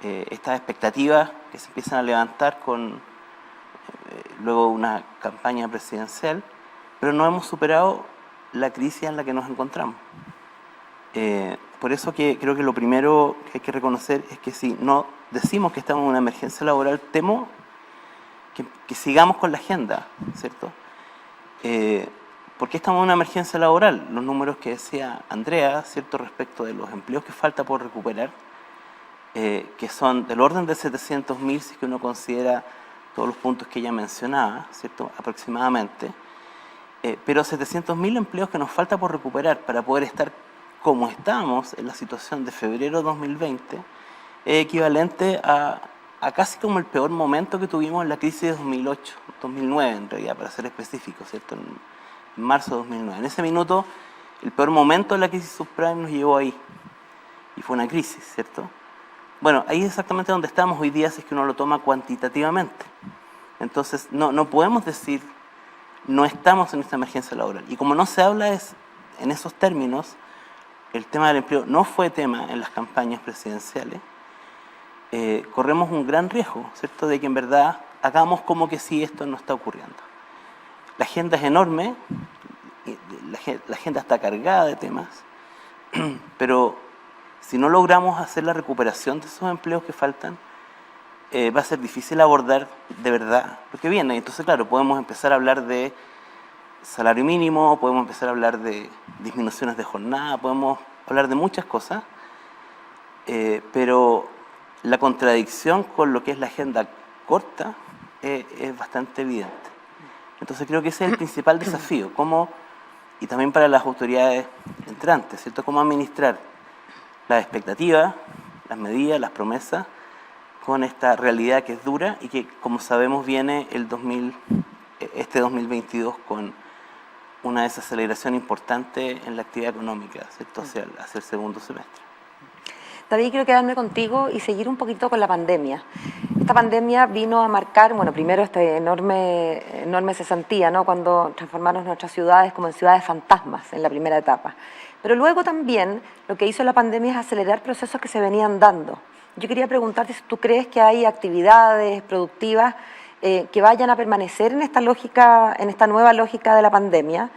estas expectativas que se empiezan a levantar con luego una campaña presidencial, pero no hemos superado la crisis en la que nos encontramos. Por eso que creo que lo primero que hay que reconocer es que si no decimos que estamos en una emergencia laboral, temo que sigamos con la agenda, ¿cierto? ¿Por qué estamos en una emergencia laboral? Los números que decía Andrea, ¿cierto?, respecto de los empleos que falta por recuperar, que son del orden de 700.000, si es que uno considera todos los puntos que ella mencionaba, ¿cierto?, aproximadamente, pero 700.000 empleos que nos falta por recuperar para poder estar como estamos en la situación de febrero de 2020, es equivalente a casi como el peor momento que tuvimos en la crisis de 2008, 2009 en realidad, para ser específico, ¿cierto?, en marzo de 2009. En ese minuto, el peor momento de la crisis subprime nos llevó ahí, y fue una crisis, ¿cierto? Bueno, ahí es exactamente donde estamos hoy día si es que uno lo toma cuantitativamente. Entonces, no podemos decir, no estamos en esta emergencia laboral. Y como no se habla en esos términos, el tema del empleo no fue tema en las campañas presidenciales, corremos un gran riesgo, ¿cierto?, de que en verdad hagamos como que sí esto no está ocurriendo. La agenda es enorme, la agenda está cargada de temas, pero si no logramos hacer la recuperación de esos empleos que faltan, va a ser difícil abordar de verdad lo que viene. Entonces, claro, podemos empezar a hablar de salario mínimo, podemos empezar a hablar de disminuciones de jornada, podemos hablar de muchas cosas, pero la contradicción con lo que es la agenda corta es bastante evidente. Entonces creo que ese es el principal desafío, y también para las autoridades entrantes, ¿cierto? Cómo administrar las expectativas, las medidas, las promesas, con esta realidad que es dura y que, como sabemos, viene este 2022 con una desaceleración importante en la actividad económica, ¿cierto? Hacia el segundo semestre. David, quiero quedarme contigo y seguir un poquito con la pandemia. Esta pandemia vino a marcar, bueno, primero esta enorme cesantía, ¿no? Cuando transformaron nuestras ciudades como en ciudades fantasmas en la primera etapa. Pero luego también lo que hizo la pandemia es acelerar procesos que se venían dando. Yo quería preguntarte si tú crees que hay actividades productivas que vayan a permanecer en esta lógica, en esta nueva lógica de la pandemia,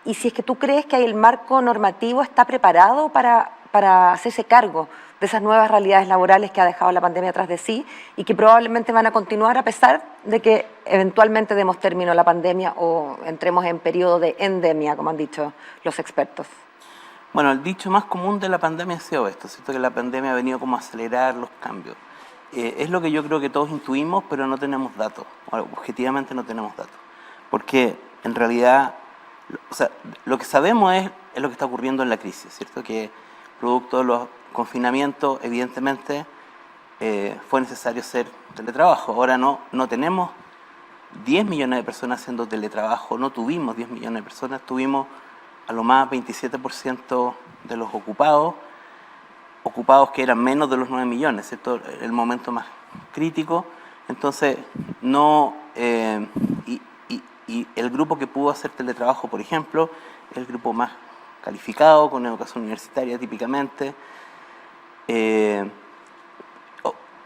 y si es que tú crees que el marco normativo está preparado para hacerse cargo de esas nuevas realidades laborales que ha dejado la pandemia atrás de sí y que probablemente van a continuar a pesar de que eventualmente demos término a la pandemia o entremos en periodo de endemia, como han dicho los expertos. Bueno, el dicho más común de la pandemia ha sido esto, ¿cierto? Que la pandemia ha venido como a acelerar los cambios. Es lo que yo creo que todos intuimos, pero no tenemos datos. Objetivamente no tenemos datos. Porque en realidad, o sea, lo que sabemos es lo que está ocurriendo en la crisis, ¿cierto? Que producto de los confinamientos, evidentemente, fue necesario hacer teletrabajo. Ahora no tenemos 10 millones de personas haciendo teletrabajo, no tuvimos 10 millones de personas, tuvimos a lo más 27% de los ocupados que eran menos de los 9 millones, ¿cierto? El momento más crítico. Entonces, y el grupo que pudo hacer teletrabajo, por ejemplo, es el grupo más calificado, con educación universitaria típicamente.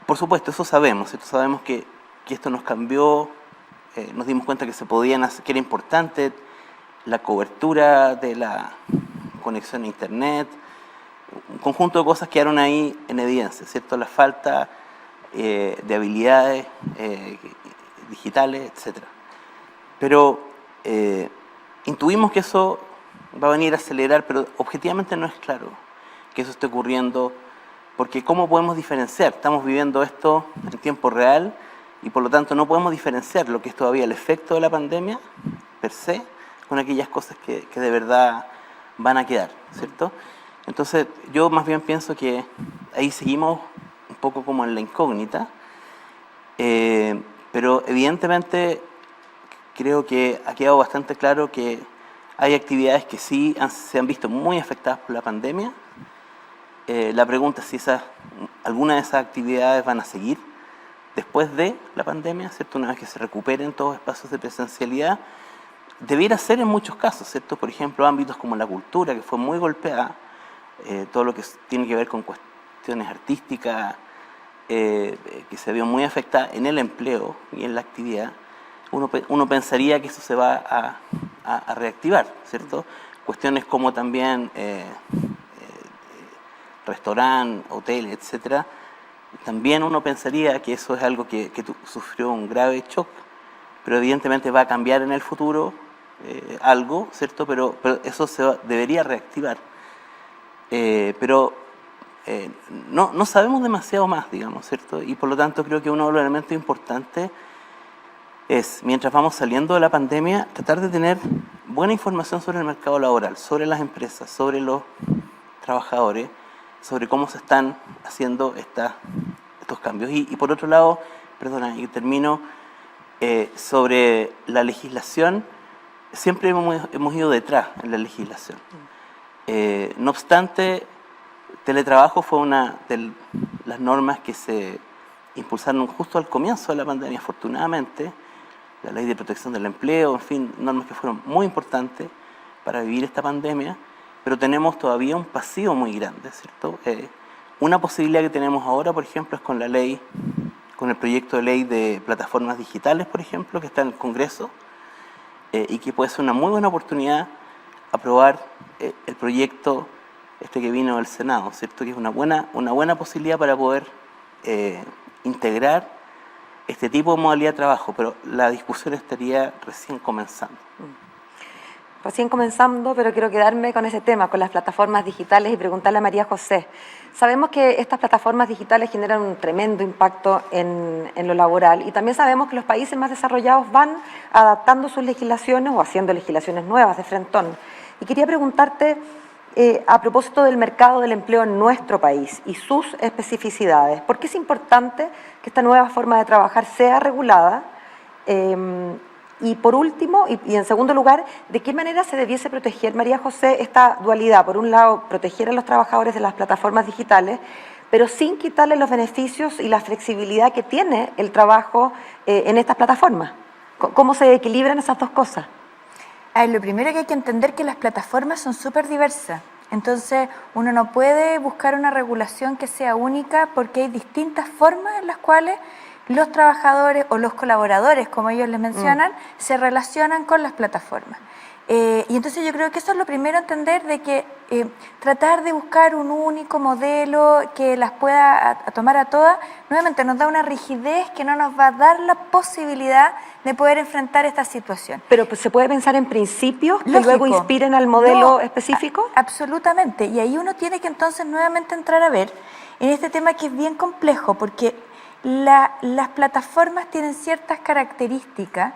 Por supuesto, eso sabemos, ¿cierto? Sabemos que esto nos cambió, nos dimos cuenta que que era importante la cobertura de la conexión a Internet. Un conjunto de cosas quedaron ahí en evidencia, ¿cierto? La falta de habilidades digitales, etc. Pero intuimos que eso va a venir a acelerar, pero objetivamente no es claro que eso esté ocurriendo, porque ¿cómo podemos diferenciar? Estamos viviendo esto en tiempo real y por lo tanto no podemos diferenciar lo que es todavía el efecto de la pandemia per se con aquellas cosas que de verdad van a quedar, ¿cierto? Entonces, yo más bien pienso que ahí seguimos un poco como en la incógnita, pero evidentemente creo que ha quedado bastante claro que hay actividades que sí se han visto muy afectadas por la pandemia. La pregunta es si algunas de esas actividades van a seguir después de la pandemia, ¿cierto? Una vez que se recuperen todos los espacios de presencialidad. Debiera ser en muchos casos, ¿cierto? Por ejemplo, ámbitos como la cultura, que fue muy golpeada, todo lo que tiene que ver con cuestiones artísticas, que se vio muy afectada en el empleo y en la actividad. Uno pensaría que eso se va a reactivar, ¿cierto? Cuestiones como también restaurante, hoteles, etcétera. También uno pensaría que eso es algo que sufrió un grave shock, pero evidentemente va a cambiar en el futuro algo, ¿cierto? Pero eso debería reactivar. Pero no sabemos demasiado más, digamos, ¿cierto? Y por lo tanto creo que uno de los elementos importantes es, mientras vamos saliendo de la pandemia, tratar de tener buena información sobre el mercado laboral, sobre las empresas, sobre los trabajadores, sobre cómo se están haciendo estos cambios. Y por otro lado, y termino, sobre la legislación, siempre hemos ido detrás en la legislación. No obstante, teletrabajo fue una de las normas que se impulsaron justo al comienzo de la pandemia, afortunadamente. La ley de protección del empleo, en fin, normas que fueron muy importantes para vivir esta pandemia, pero tenemos todavía un pasivo muy grande, ¿cierto? Una posibilidad que tenemos ahora, por ejemplo, es con el proyecto de ley de plataformas digitales, por ejemplo, que está en el Congreso, y que puede ser una muy buena oportunidad aprobar el proyecto que vino del Senado, ¿cierto? Que es una buena posibilidad para poder integrar este tipo de modalidad de trabajo, pero la discusión estaría recién comenzando. recién comenzando, pero quiero quedarme con ese tema, con las plataformas digitales y preguntarle a María José. Sabemos que estas plataformas digitales generan un tremendo impacto en lo laboral y también sabemos que los países más desarrollados van adaptando sus legislaciones o haciendo legislaciones nuevas de frentón. Y quería preguntarte, a propósito del mercado del empleo en nuestro país y sus especificidades, ¿por qué es importante que esta nueva forma de trabajar sea regulada? Y por último, y en segundo lugar, ¿de qué manera se debiese proteger, María José, esta dualidad? Por un lado, proteger a los trabajadores de las plataformas digitales, pero sin quitarle los beneficios y la flexibilidad que tiene el trabajo en estas plataformas. ¿Cómo se equilibran esas dos cosas? Lo primero que hay que entender es que las plataformas son súper diversas. Entonces, uno no puede buscar una regulación que sea única porque hay distintas formas en las cuales los trabajadores o los colaboradores, como ellos les mencionan, se relacionan con las plataformas. Y entonces yo creo que eso es lo primero, entender de que tratar de buscar un único modelo que las pueda tomar a todas, nuevamente nos da una rigidez que no nos va a dar la posibilidad de poder enfrentar esta situación. Pero ¿se puede pensar en principios que Lógico. luego inspiren al modelo específico? Absolutamente. Y ahí uno tiene que entonces nuevamente entrar a ver en este tema que es bien complejo, porque las plataformas tienen ciertas características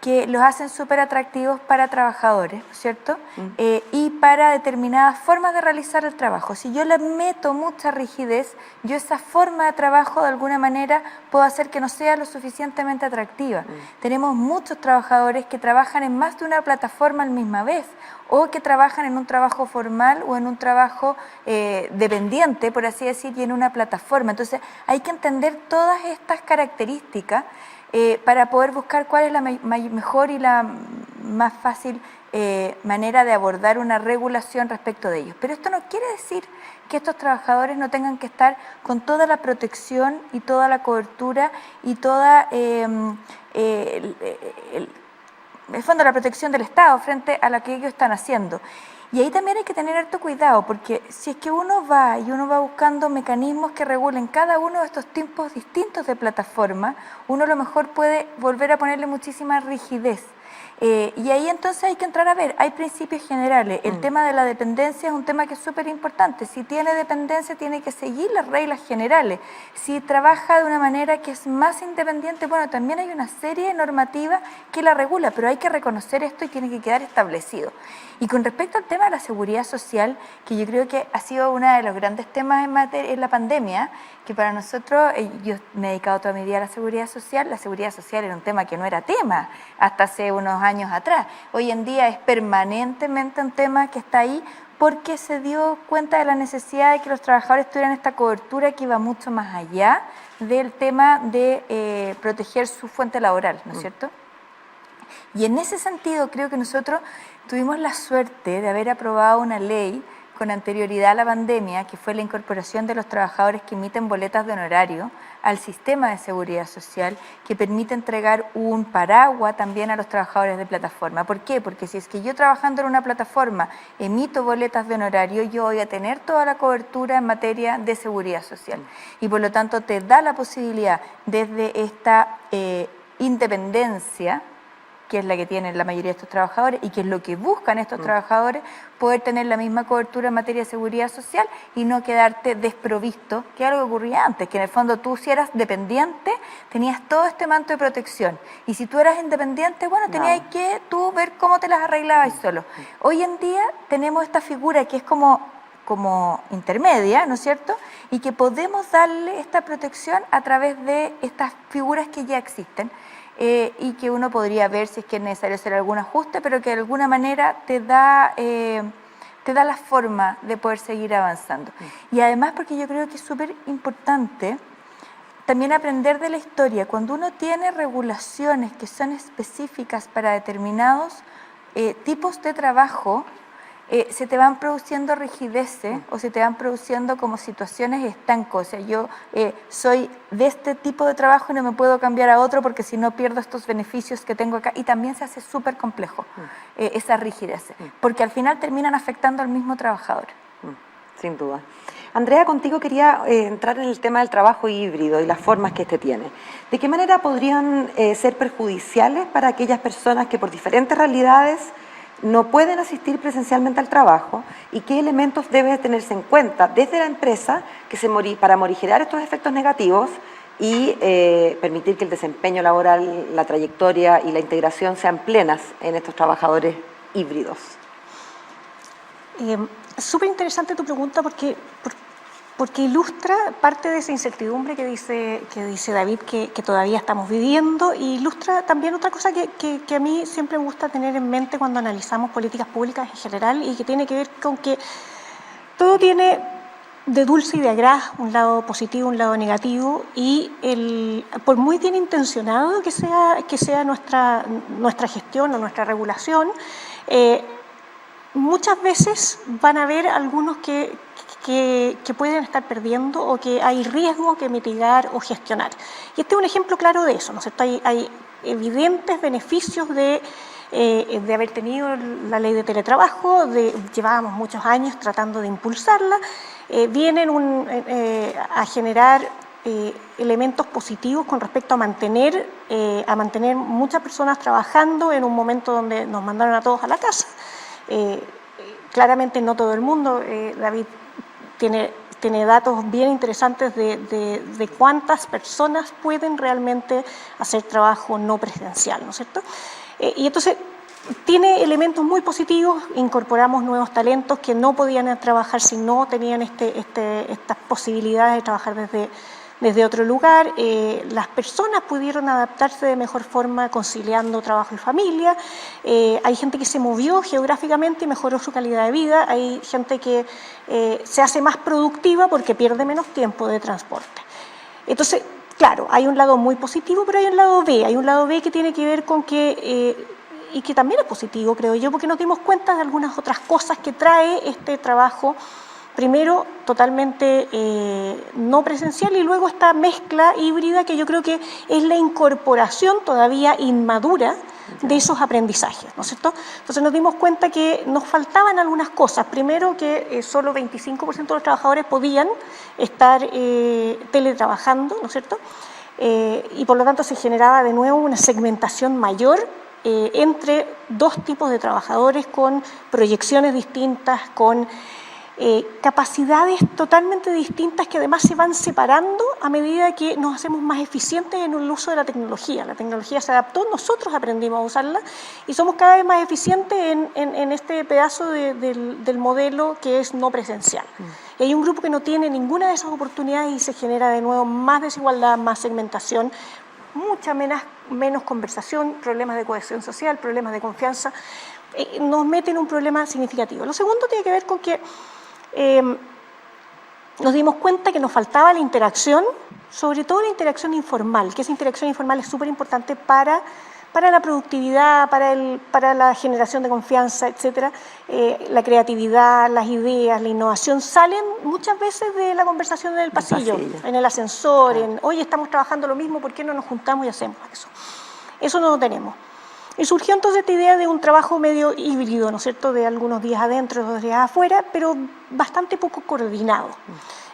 que los hacen súper atractivos para trabajadores, ¿cierto? Y para determinadas formas de realizar el trabajo. Si yo le meto mucha rigidez, yo esa forma de trabajo de alguna manera puedo hacer que no sea lo suficientemente atractiva. Tenemos muchos trabajadores que trabajan en más de una plataforma a la misma vez, o que trabajan en un trabajo formal o en un trabajo dependiente, por así decir, y en una plataforma. Entonces hay que entender todas estas características para poder buscar cuál es la mejor y la más fácil manera de abordar una regulación respecto de ellos. Pero esto no quiere decir que estos trabajadores no tengan que estar con toda la protección y toda la cobertura y toda el fondo de la protección del Estado frente a lo que ellos están haciendo. Y ahí también hay que tener harto cuidado, porque si es que uno va buscando mecanismos que regulen cada uno de estos tipos distintos de plataforma, uno a lo mejor puede volver a ponerle muchísima rigidez. Y ahí entonces hay que entrar a ver, hay principios generales. El tema de la dependencia es un tema que es súper importante. Si tiene dependencia, tiene que seguir las reglas generales. Si trabaja de una manera que es más independiente, bueno, también hay una serie de normativas que la regula, pero hay que reconocer esto y tiene que quedar establecido. Y con respecto al tema de la seguridad social, que yo creo que ha sido uno de los grandes temas en la pandemia, que para nosotros, yo me he dedicado toda mi vida a la seguridad social era un tema que no era tema hasta hace unos años atrás. Hoy en día es permanentemente un tema que está ahí porque se dio cuenta de la necesidad de que los trabajadores tuvieran esta cobertura que iba mucho más allá del tema de proteger su fuente laboral, ¿no es cierto? Y en ese sentido creo que nosotros tuvimos la suerte de haber aprobado una ley con anterioridad a la pandemia, que fue la incorporación de los trabajadores que emiten boletas de honorario al sistema de seguridad social, que permite entregar un paraguas también a los trabajadores de plataforma. ¿Por qué? Porque si es que yo trabajando en una plataforma emito boletas de honorario, yo voy a tener toda la cobertura en materia de seguridad social. Y por lo tanto te da la posibilidad desde esta independencia, que es la que tienen la mayoría de estos trabajadores y que es lo que buscan estos trabajadores, poder tener la misma cobertura en materia de seguridad social y no quedarte desprovisto, que es algo que ocurría antes, que en el fondo tú, si eras dependiente, tenías todo este manto de protección, y si tú eras independiente, bueno, tenías que tú ver cómo te las arreglabas solo. Hoy en día tenemos esta figura que es como intermedia, ¿no es cierto?, y que podemos darle esta protección a través de estas figuras que ya existen, y que uno podría ver si es que es necesario hacer algún ajuste, pero que de alguna manera te da la forma de poder seguir avanzando. Y además porque yo creo que es súper importante también aprender de la historia. Cuando uno tiene regulaciones que son específicas para determinados tipos de trabajo, se te van produciendo rigideces o se te van produciendo como situaciones estancos. O sea, yo soy de este tipo de trabajo y no me puedo cambiar a otro porque si no pierdo estos beneficios que tengo acá. Y también se hace súper complejo esa rigidez, porque al final terminan afectando al mismo trabajador. Sin duda. Andrea, contigo quería entrar en el tema del trabajo híbrido y las formas que este tiene. ¿De qué manera podrían ser perjudiciales para aquellas personas que por diferentes realidades no pueden asistir presencialmente al trabajo y qué elementos deben tenerse en cuenta desde la empresa para morigerar estos efectos negativos y permitir que el desempeño laboral, la trayectoria y la integración sean plenas en estos trabajadores híbridos. Súper interesante tu pregunta porque ilustra parte de esa incertidumbre que dice David que todavía estamos viviendo, y ilustra también otra cosa que a mí siempre me gusta tener en mente cuando analizamos políticas públicas en general, y que tiene que ver con que todo tiene de dulce y de agraz un lado positivo, un lado negativo, y por muy bien intencionado que sea nuestra gestión o nuestra regulación, muchas veces van a haber algunos que pueden estar perdiendo o que hay riesgo que mitigar o gestionar. Y este es un ejemplo claro de eso, ¿no es cierto? Hay evidentes beneficios de haber tenido la ley de teletrabajo, llevábamos muchos años tratando de impulsarla, vienen a generar elementos positivos con respecto a mantener muchas personas trabajando en un momento donde nos mandaron a todos a la casa. Claramente no todo el mundo, David tiene datos bien interesantes de cuántas personas pueden realmente hacer trabajo no presencial, ¿no es cierto? Y entonces tiene elementos muy positivos, incorporamos nuevos talentos que no podían trabajar si no tenían estas posibilidades de trabajar desde otro lugar. Las personas pudieron adaptarse de mejor forma conciliando trabajo y familia. Hay gente que se movió geográficamente y mejoró su calidad de vida. Hay gente que se hace más productiva porque pierde menos tiempo de transporte. Entonces, claro, hay un lado muy positivo, pero hay un lado B. Hay un lado B que tiene que ver con y que también es positivo, creo yo, porque nos dimos cuenta de algunas otras cosas que trae este trabajo. Primero, totalmente no presencial, y luego esta mezcla híbrida que yo creo que es la incorporación todavía inmadura de esos aprendizajes, ¿no es cierto? Entonces nos dimos cuenta que nos faltaban algunas cosas. Primero, que solo 25% de los trabajadores podían estar teletrabajando, ¿no es cierto? Y por lo tanto se generaba de nuevo una segmentación mayor entre dos tipos de trabajadores con proyecciones distintas, con capacidades totalmente distintas que además se van separando a medida que nos hacemos más eficientes en el uso de la tecnología. La tecnología se adaptó, nosotros aprendimos a usarla y somos cada vez más eficientes en este pedazo del modelo que es no presencial. Y hay un grupo que no tiene ninguna de esas oportunidades y se genera de nuevo más desigualdad, más segmentación, mucha menos conversación, problemas de cohesión social, problemas de confianza. Nos mete en un problema significativo. Lo segundo tiene que ver con que nos dimos cuenta que nos faltaba la interacción, sobre todo la interacción informal, que esa interacción informal es súper importante para la productividad, para la generación de confianza, etcétera. La creatividad, las ideas, la innovación salen muchas veces de la conversación en el pasillo, en el ascensor, oye, estamos trabajando lo mismo, ¿por qué no nos juntamos y hacemos eso? Eso no lo tenemos. Y surgió entonces esta idea de un trabajo medio híbrido, ¿no es cierto?, de algunos días adentro, otros días afuera, pero bastante poco coordinado.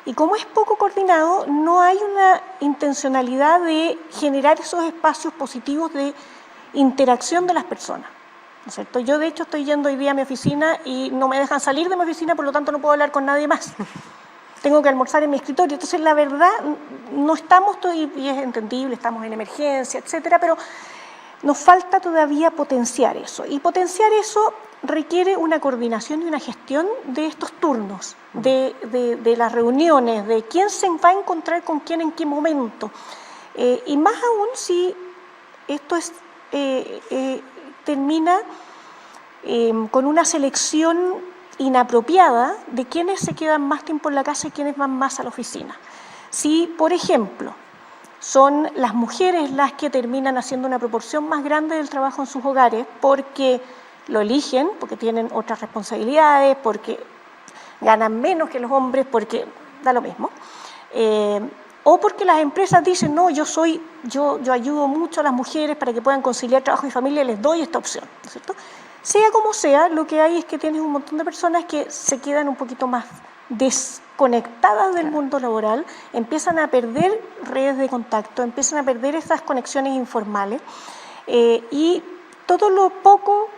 Y como es poco coordinado, no hay una intencionalidad de generar esos espacios positivos de interacción de las personas, ¿no es cierto? Yo, de hecho, estoy yendo hoy día a mi oficina y no me dejan salir de mi oficina, por lo tanto no puedo hablar con nadie más. Tengo que almorzar en mi escritorio. Entonces, la verdad, no estamos, y es entendible, estamos en emergencia, etcétera, pero nos falta todavía potenciar eso. Y potenciar eso requiere una coordinación y una gestión de estos turnos, de las reuniones, de quién se va a encontrar con quién en qué momento. Y más aún si esto termina con una selección inapropiada de quiénes se quedan más tiempo en la casa y quiénes van más a la oficina. Si, por ejemplo, son las mujeres las que terminan haciendo una proporción más grande del trabajo en sus hogares porque lo eligen, porque tienen otras responsabilidades, porque ganan menos que los hombres, porque da lo mismo, o porque las empresas dicen, no, yo ayudo mucho a las mujeres para que puedan conciliar trabajo y familia y les doy esta opción, ¿no es cierto? Sea como sea, lo que hay es que tienes un montón de personas que se quedan un poquito más desconectadas del mundo laboral, empiezan a perder redes de contacto, empiezan a perder esas conexiones informales y todo lo poco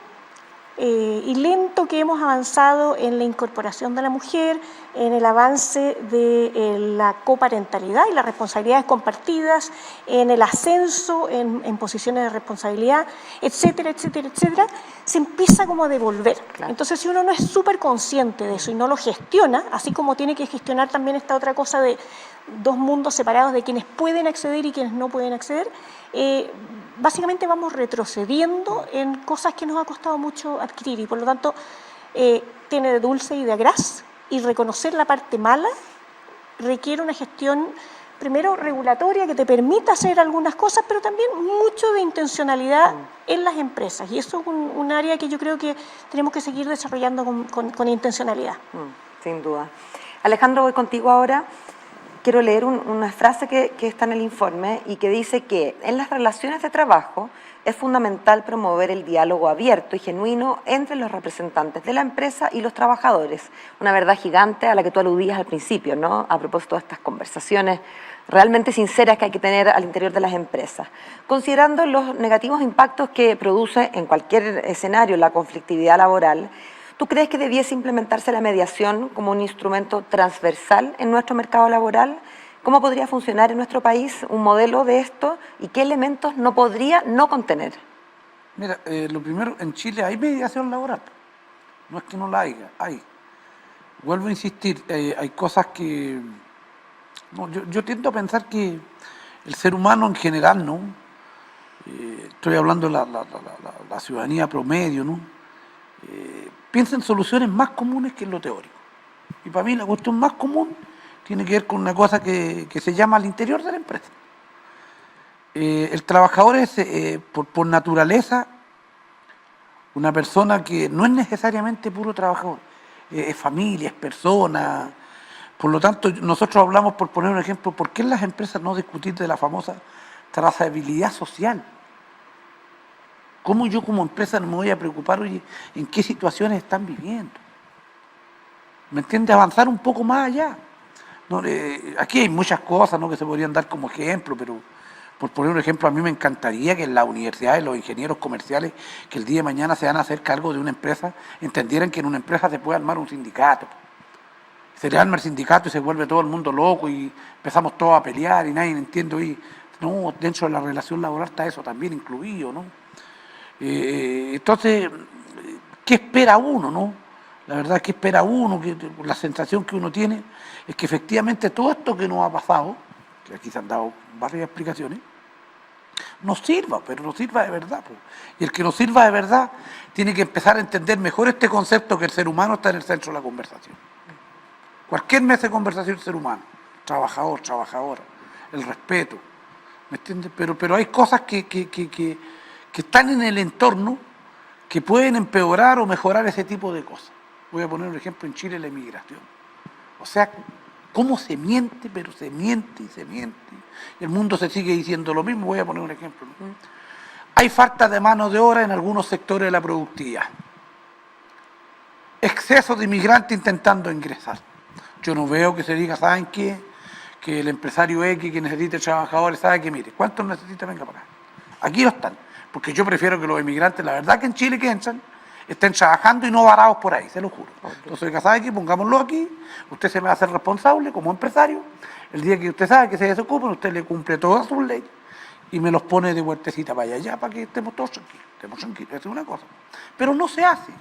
y lento que hemos avanzado en la incorporación de la mujer, en el avance de la coparentalidad y las responsabilidades compartidas, en el ascenso en posiciones de responsabilidad, etcétera, etcétera, etcétera, se empieza como a devolver. Claro. Entonces, si uno no es súper consciente de eso y no lo gestiona, así como tiene que gestionar también esta otra cosa de dos mundos separados de quienes pueden acceder y quienes no pueden acceder, básicamente vamos retrocediendo en cosas que nos ha costado mucho adquirir y por lo tanto tiene de dulce y de gras, y reconocer la parte mala requiere una gestión primero regulatoria que te permita hacer algunas cosas, pero también mucho de intencionalidad en las empresas, y eso es un área que yo creo que tenemos que seguir desarrollando con intencionalidad. Sin duda. Alejandro, voy contigo ahora. Quiero leer una frase que está en el informe y que dice que en las relaciones de trabajo es fundamental promover el diálogo abierto y genuino entre los representantes de la empresa y los trabajadores. Una verdad gigante a la que tú aludías al principio, ¿no? A propósito de estas conversaciones realmente sinceras que hay que tener al interior de las empresas. Considerando los negativos impactos que produce en cualquier escenario la conflictividad laboral, ¿tú crees que debiese implementarse la mediación como un instrumento transversal en nuestro mercado laboral? ¿Cómo podría funcionar en nuestro país un modelo de esto y qué elementos no podría no contener? Mira, lo primero, en Chile hay mediación laboral. No es que no la haya, hay. Vuelvo a insistir, hay cosas que... No, yo tiendo a pensar que el ser humano en general, ¿no? Estoy hablando de la ciudadanía promedio, ¿no? Piensa en soluciones más comunes que en lo teórico. Y para mí la cuestión más común tiene que ver con una cosa que se llama al interior de la empresa. El trabajador es, por naturaleza, una persona que no es necesariamente puro trabajador, es familia, es persona. Por lo tanto, nosotros hablamos, por poner un ejemplo, ¿por qué en las empresas no discutir de la famosa trazabilidad social? ¿Cómo yo como empresa no me voy a preocupar, oye, en qué situaciones están viviendo? ¿Me entiende? Avanzar un poco más allá. No, aquí hay muchas cosas, ¿no?, que se podrían dar como ejemplo, pero por poner un ejemplo, a mí me encantaría que en las universidades los ingenieros comerciales que el día de mañana se van a hacer cargo de una empresa entendieran que en una empresa se puede armar un sindicato. Se le arma el sindicato y se vuelve todo el mundo loco y empezamos todos a pelear y nadie entiende. Y no, dentro de la relación laboral está eso también incluido, ¿no? Entonces, ¿qué espera uno, no? La verdad, ¿qué espera uno? Que la sensación que uno tiene es que efectivamente todo esto que nos ha pasado, que aquí se han dado varias explicaciones, nos sirva, pero nos sirva de verdad, pues. Y el que nos sirva de verdad tiene que empezar a entender mejor este concepto, que el ser humano está en el centro de la conversación. Cualquier mesa de conversación, ser humano, trabajador, trabajadora, el respeto, ¿me entiendes? Pero hay cosas que están en el entorno que pueden empeorar o mejorar ese tipo de cosas. Voy a poner un ejemplo en Chile, la inmigración. O sea, cómo se miente, pero se miente y se miente. Y el mundo se sigue diciendo lo mismo. Voy a poner un ejemplo, ¿no? Hay falta de mano de obra en algunos sectores de la productividad. Exceso de inmigrantes intentando ingresar. Yo no veo que se diga, ¿saben qué? Que el empresario X que necesite trabajadores, ¿sabe qué? Mire, ¿cuántos necesita? Venga para acá. Aquí no están. Porque yo prefiero que los inmigrantes, la verdad que en Chile que entran, estén trabajando y no varados por ahí, se lo juro. Entonces, ¿sabe qué? Pongámoslo aquí, usted se me va a hacer responsable como empresario. El día que usted sabe que se desocupen, usted le cumple todas sus leyes y me los pone de vueltecita para allá, para que estemos todos tranquilos. Estemos tranquilos, esa es una cosa. Pero no se hace.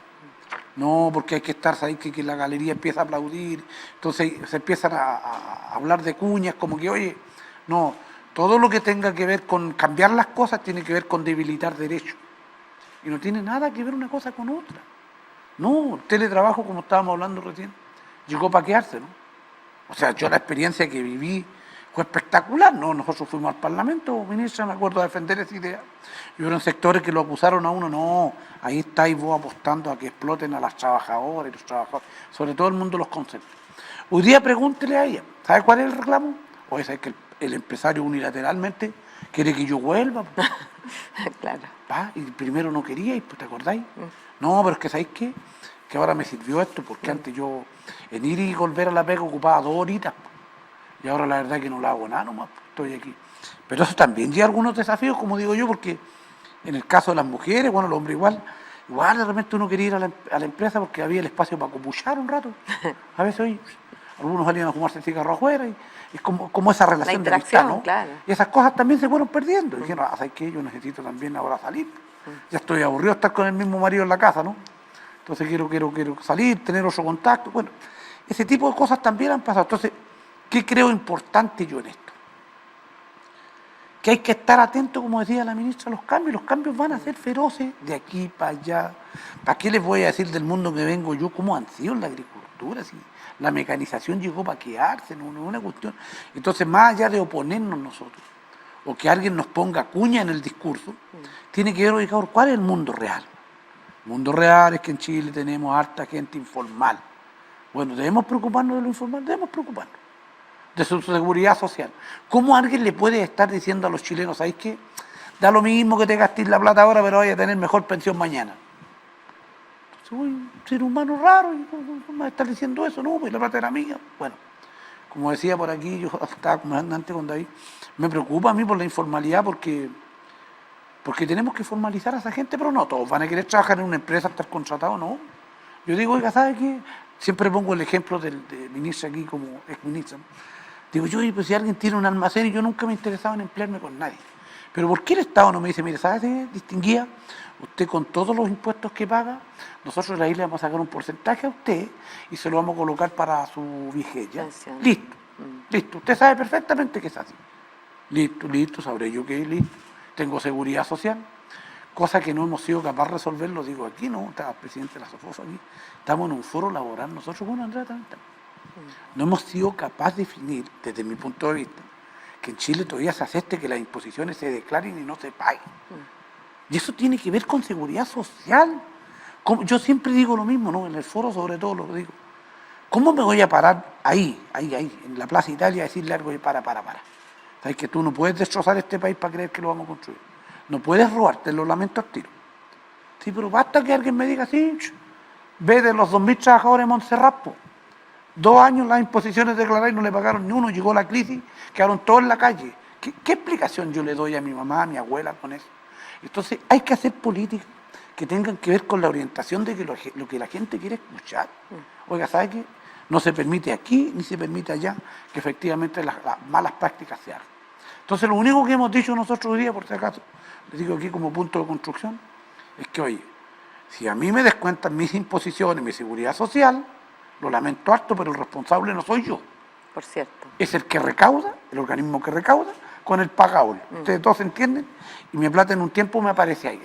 No, porque hay que estar ahí, que la galería empieza a aplaudir, entonces se empiezan a hablar de cuñas, como que, oye, no, todo lo que tenga que ver con cambiar las cosas tiene que ver con debilitar derechos. Y no tiene nada que ver una cosa con otra. No, el teletrabajo, como estábamos hablando recién, llegó para quedarse, ¿no? O sea, yo la experiencia que viví fue espectacular, ¿no? Nosotros fuimos al Parlamento, ministra, me acuerdo, a defender esa idea. Y hubo sectores que lo acusaron a uno, no, ahí estáis vos apostando a que exploten a las trabajadoras y los trabajadores, sobre todo el mundo de los conceptos. Hoy día pregúntele a ella, ¿sabe cuál es el reclamo? O es que el empresario unilateralmente quiere que yo vuelva. Claro. Y primero no quería, ¿te acordáis? No, pero es que ¿sabéis qué? Que ahora me sirvió esto, porque antes yo en ir y volver a la pega ocupaba 2 horitas. Y ahora la verdad es que no la hago nada nomás, estoy aquí. Pero eso también lleva algunos desafíos, como digo yo, porque en el caso de las mujeres, bueno, el hombre igual, Igual de repente uno quería ir a la empresa porque había el espacio para copuchar un rato. A veces hoy algunos salían a fumarse el cigarro afuera y es como esa relación de amistad, ¿no? claro. Y esas cosas también se fueron perdiendo. Y dijeron, ¿sabes qué? Yo necesito también ahora salir. Ya estoy aburrido de estar con el mismo marido en la casa, ¿no? Entonces quiero salir, tener otro contacto. Bueno, ese tipo de cosas también han pasado. Entonces, ¿qué creo importante yo en esto? Que hay que estar atento, como decía la ministra, a los cambios. Los cambios van a ser feroces de aquí para allá. ¿Para qué les voy a decir del mundo que vengo yo? ¿Cómo han sido en la agricultura? Si la mecanización llegó para quedarse, no es una cuestión. Entonces, más allá de oponernos nosotros, o que alguien nos ponga cuña en el discurso, tiene que ver, oiga, ¿cuál es el mundo real? El mundo real es que en Chile tenemos harta gente informal. Bueno, ¿debemos preocuparnos de lo informal? Debemos preocuparnos de su seguridad social. ¿Cómo alguien le puede estar diciendo a los chilenos, ¿sabéis qué? Da lo mismo que te gastes la plata ahora, pero vaya a tener mejor pensión mañana? Entonces, soy un ser humano raro, y ¿cómo va a estar diciendo eso? No, pues la plata era mía. Bueno, como decía por aquí, yo estaba conversando antes con David, me preocupa a mí por la informalidad porque tenemos que formalizar a esa gente, pero no todos van a querer trabajar en una empresa, estar contratados, no. Yo digo, oiga, ¿sabe qué? Siempre pongo el ejemplo del ministro aquí como exministro. Digo, yo, pues si alguien tiene un almacén y yo nunca me he interesado en emplearme con nadie. Pero ¿por qué el Estado no me dice, mire, ¿sabe qué, distinguida? Usted con todos los impuestos que paga, nosotros de ahí le vamos a sacar un porcentaje a usted y se lo vamos a colocar para su vigencia. Listo, listo. Usted sabe perfectamente que es así. Listo, sabré yo que listo. Tengo seguridad social, cosa que no hemos sido capaces de resolver, lo digo aquí, ¿no? Estaba el presidente de la SOFOFA aquí. Estamos en un foro laboral, nosotros con Andrea también estamos. No hemos sido capaces de definir, desde mi punto de vista, que en Chile todavía se acepte que las imposiciones se declaren y no se paguen. Y eso tiene que ver con seguridad social. Yo siempre digo lo mismo, ¿no? En el foro sobre todo lo digo. ¿Cómo me voy a parar ahí, en la Plaza Italia, a decirle algo y para? ¿Sabes que tú no puedes destrozar este país para creer que lo vamos a construir? No puedes robarte, lo lamento al tiro. Sí, pero basta que alguien me diga, sí, ve de los 2.000 trabajadores de Montserrat, 2 años las imposiciones declaradas y no le pagaron ni uno, llegó la crisis, quedaron todos en la calle. ¿Qué explicación yo le doy a mi mamá, a mi abuela con eso? Entonces hay que hacer políticas que tengan que ver con la orientación de que lo que la gente quiere escuchar. Oiga, ¿sabe qué? No se permite aquí ni se permite allá que efectivamente las malas prácticas se hagan. Entonces lo único que hemos dicho nosotros hoy día, por si acaso, les digo aquí como punto de construcción, es que, oye, si a mí me descuentan mis imposiciones, mi seguridad social, lo lamento harto, pero el responsable no soy yo. Por cierto. Es el que recauda, el organismo que recauda, con el pagador. Ustedes todos entienden, y mi plata en un tiempo me aparece ahí.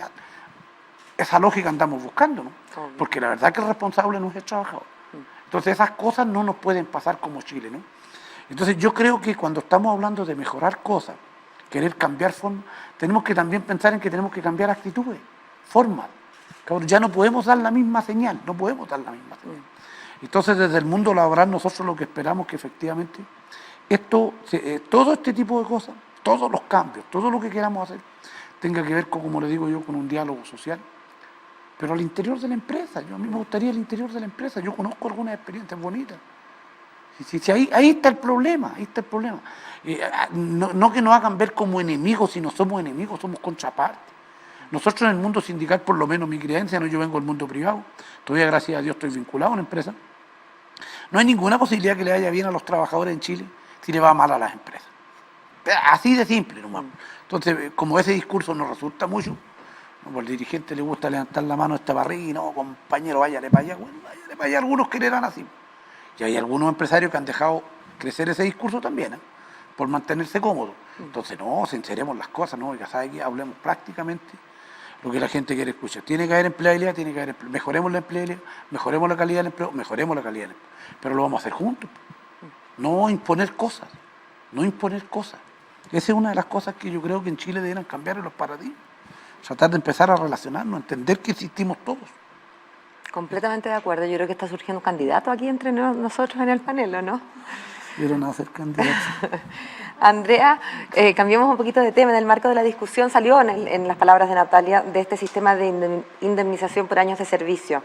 Esa lógica andamos buscando, ¿no? Obvio. Porque la verdad que el responsable no es el trabajador. Entonces esas cosas no nos pueden pasar como Chile, ¿no? Entonces yo creo que cuando estamos hablando de mejorar cosas, querer cambiar formas, tenemos que también pensar en que tenemos que cambiar actitudes, formas. Ya no podemos dar la misma señal, no podemos dar la misma señal. Entonces desde el mundo laboral nosotros lo que esperamos que efectivamente todo este tipo de cosas, todos los cambios, todo lo que queramos hacer, tenga que ver con, como le digo yo, con un diálogo social, pero al interior de la empresa. A mí me gustaría el interior de la empresa. Yo conozco algunas experiencias bonitas. Ahí está el problema, no que nos hagan ver como enemigos, si no somos enemigos, somos contrapartes. Nosotros en el mundo sindical, por lo menos mi creencia, no, yo vengo del mundo privado, todavía gracias a Dios estoy vinculado a una empresa, no hay ninguna posibilidad que le vaya bien a los trabajadores en Chile si le va mal a las empresas. Así de simple nomás. Entonces, como ese discurso nos resulta mucho, al dirigente le gusta levantar la mano a esta barriga y no, compañero, váyale para allá. Bueno, váyale para allá, algunos quererán así. Y hay algunos empresarios que han dejado crecer ese discurso también, por mantenerse cómodos. Entonces, no, sinceremos las cosas, ¿no? Ya sabe que hablemos prácticamente lo que la gente quiere escuchar. Tiene que haber empleabilidad, mejoremos la empleabilidad, mejoremos la calidad del empleo, mejoremos la calidad del empleo. Pero lo vamos a hacer juntos. No imponer cosas. Esa es una de las cosas que yo creo que en Chile deben cambiar en los paradigmas. Tratar de empezar a relacionarnos, entender que existimos todos. Completamente de acuerdo. Yo creo que está surgiendo un candidato aquí entre nosotros en el panel, ¿o no? Vieron a ser candidatos. Andrea, cambiemos un poquito de tema. En el marco de la discusión salió en las palabras de Natalia de este sistema de indemnización por años de servicio.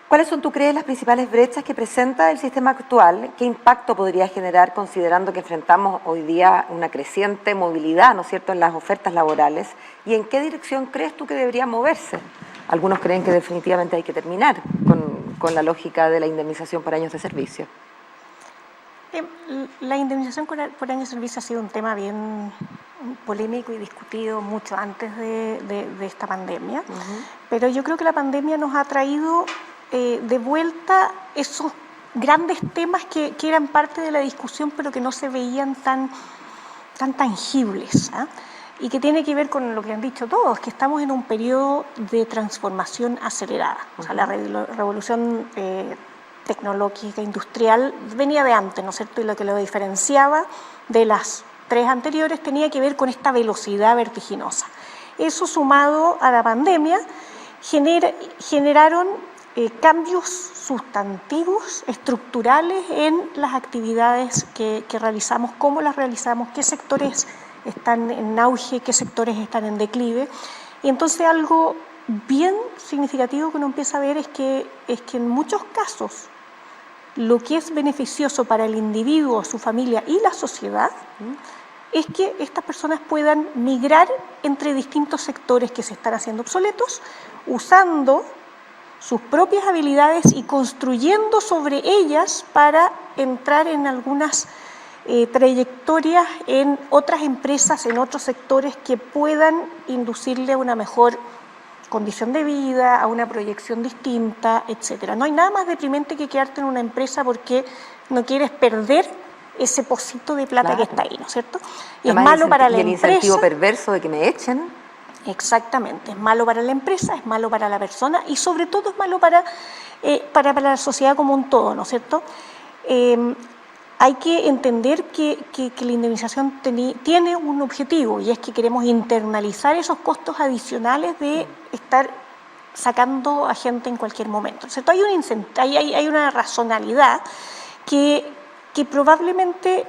¿Cuáles son, tú crees, las principales brechas que presenta el sistema actual? ¿Qué impacto podría generar considerando que enfrentamos hoy día una creciente movilidad, ¿no es cierto?, en las ofertas laborales? ¿Y en qué dirección crees tú que debería moverse algunos creen que definitivamente hay que terminar con la lógica de la indemnización por años de servicio. La indemnización por años de servicio ha sido un tema bien polémico y discutido mucho antes de esta pandemia, pero yo creo que la pandemia nos ha traído de vuelta esos grandes temas que eran parte de la discusión, pero que no se veían tan tangibles, ¿eh? Y que tiene que ver con lo que han dicho todos, que estamos en un periodo de transformación acelerada. O sea, la revolución tecnológica, industrial, venía de antes, ¿no es cierto? Y lo que lo diferenciaba de las 3 anteriores tenía que ver con esta velocidad vertiginosa. Eso, sumado a la pandemia, generaron cambios sustantivos, estructurales en las actividades que realizamos, cómo las realizamos, qué sectores están en auge, qué sectores están en declive. Y entonces algo bien significativo que uno empieza a ver es que en muchos casos lo que es beneficioso para el individuo, su familia y la sociedad es que estas personas puedan migrar entre distintos sectores que se están haciendo obsoletos, usando sus propias habilidades y construyendo sobre ellas para entrar en algunas trayectorias en otras empresas, en otros sectores que puedan inducirle a una mejor condición de vida, a una proyección distinta, etcétera. No hay nada más deprimente que quedarte en una empresa porque no quieres perder ese pocito de plata que está ahí, ¿no es cierto? Y además, es malo para la empresa. El incentivo perverso de que me echen. Exactamente, es malo para la empresa, es malo para la persona y sobre todo es malo para la sociedad como un todo, ¿no es cierto? Hay que entender que la indemnización tiene un objetivo y es que queremos internalizar esos costos adicionales de estar sacando a gente en cualquier momento, ¿no es cierto? Hay una razonalidad que probablemente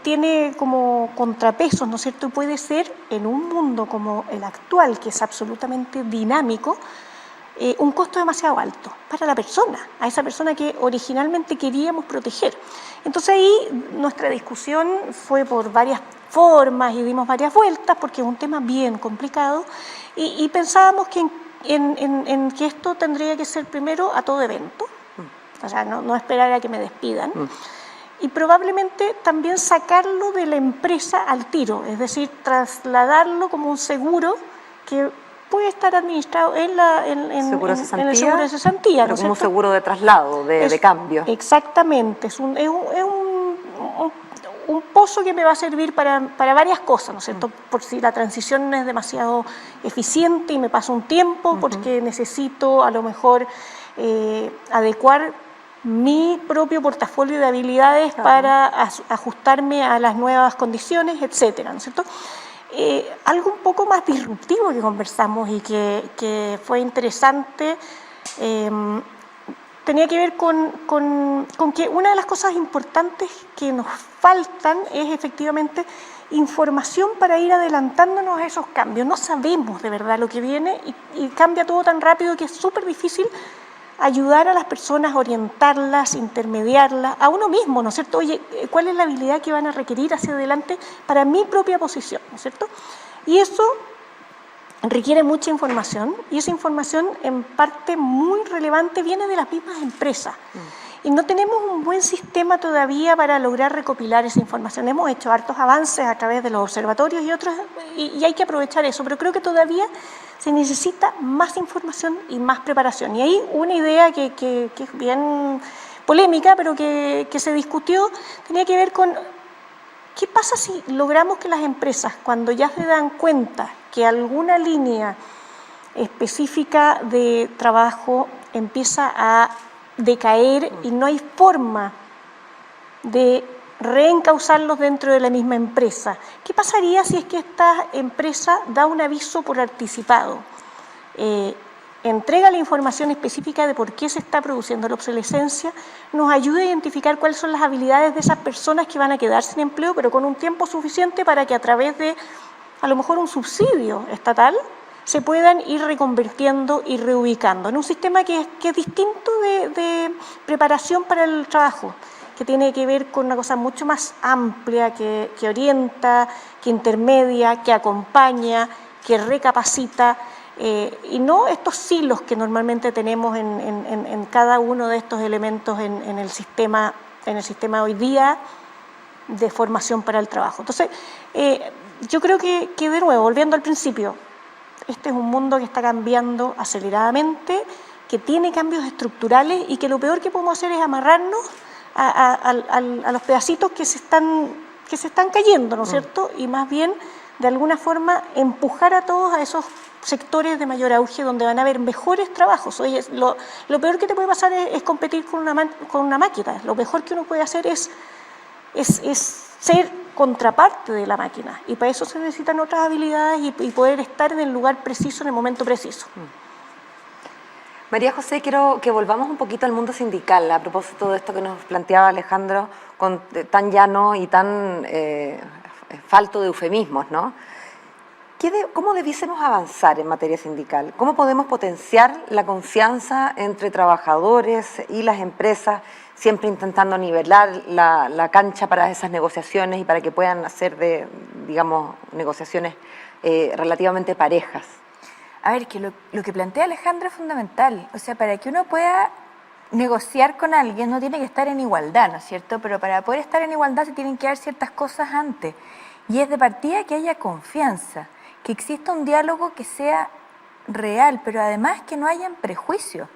tiene como contrapesos, ¿no es cierto? Puede ser, en un mundo como el actual, que es absolutamente dinámico, un costo demasiado alto para la persona, a esa persona que originalmente queríamos proteger. Entonces ahí nuestra discusión fue por varias formas y dimos varias vueltas porque es un tema bien complicado y pensábamos que en que esto tendría que ser primero a todo evento, o sea, no esperar a que me despidan. Y probablemente también sacarlo de la empresa al tiro, es decir, trasladarlo como un seguro que puede estar administrado en el seguro de cesantía, pero como un seguro de traslado, de cambio. Exactamente, es un pozo que me va a servir para varias cosas, ¿no es cierto? Por si la transición no es demasiado eficiente y me pasa un tiempo, porque necesito a lo mejor adecuar mi propio portafolio de habilidades para ajustarme a las nuevas condiciones, etcétera, ¿no es cierto? Algo un poco más disruptivo que conversamos y que fue interesante tenía que ver con que una de las cosas importantes que nos faltan es efectivamente información para ir adelantándonos a esos cambios. No sabemos de verdad lo que viene y cambia todo tan rápido que es súper difícil ayudar a las personas, orientarlas, intermediarlas, a uno mismo, ¿no es cierto? Oye, ¿cuál es la habilidad que van a requerir hacia adelante para mi propia posición, ¿no es cierto? Y eso requiere mucha información y esa información en parte muy relevante viene de las mismas empresas. Y no tenemos un buen sistema todavía para lograr recopilar esa información. Hemos hecho hartos avances a través de los observatorios y otros, y hay que aprovechar eso, pero creo que todavía se necesita más información y más preparación. Y hay una idea que es bien polémica, pero que se discutió, tenía que ver con qué pasa si logramos que las empresas, cuando ya se dan cuenta que alguna línea específica de trabajo empieza a decaer y no hay forma de reencauzarlos dentro de la misma empresa. ¿Qué pasaría si es que esta empresa da un aviso por anticipado? Entrega la información específica de por qué se está produciendo la obsolescencia, nos ayuda a identificar cuáles son las habilidades de esas personas que van a quedar sin empleo, pero con un tiempo suficiente para que a través de, a lo mejor, un subsidio estatal, se puedan ir reconvirtiendo y reubicando en un sistema que es distinto de preparación para el trabajo, que tiene que ver con una cosa mucho más amplia, que orienta, que intermedia, que acompaña, que recapacita, y no estos silos que normalmente tenemos en cada uno de estos elementos en el sistema hoy día de formación para el trabajo. Entonces, yo creo que de nuevo, volviendo al principio, este es un mundo que está cambiando aceleradamente, que tiene cambios estructurales y que lo peor que podemos hacer es amarrarnos a los pedacitos que se están cayendo, ¿no es cierto? Y más bien, de alguna forma, empujar a todos a esos sectores de mayor auge donde van a haber mejores trabajos. Oye, lo peor que te puede pasar es competir con una máquina. Lo mejor que uno puede hacer es ser contraparte de la máquina, y para eso se necesitan otras habilidades y poder estar en el lugar preciso, en el momento preciso. María José, quiero que volvamos un poquito al mundo sindical, a propósito de esto que nos planteaba Alejandro, tan llano y tan falto de eufemismos, ¿no? ¿Cómo debiésemos avanzar en materia sindical? ¿Cómo podemos potenciar la confianza entre trabajadores y las empresas, siempre intentando nivelar la cancha para esas negociaciones y para que puedan hacer digamos, negociaciones relativamente parejas? A ver, que lo que plantea Alejandra es fundamental. O sea, para que uno pueda negociar con alguien no tiene que estar en igualdad, ¿no es cierto? Pero para poder estar en igualdad se tienen que dar ciertas cosas antes. Y es de partida que haya confianza, que exista un diálogo que sea real, pero además que no hayan prejuicios.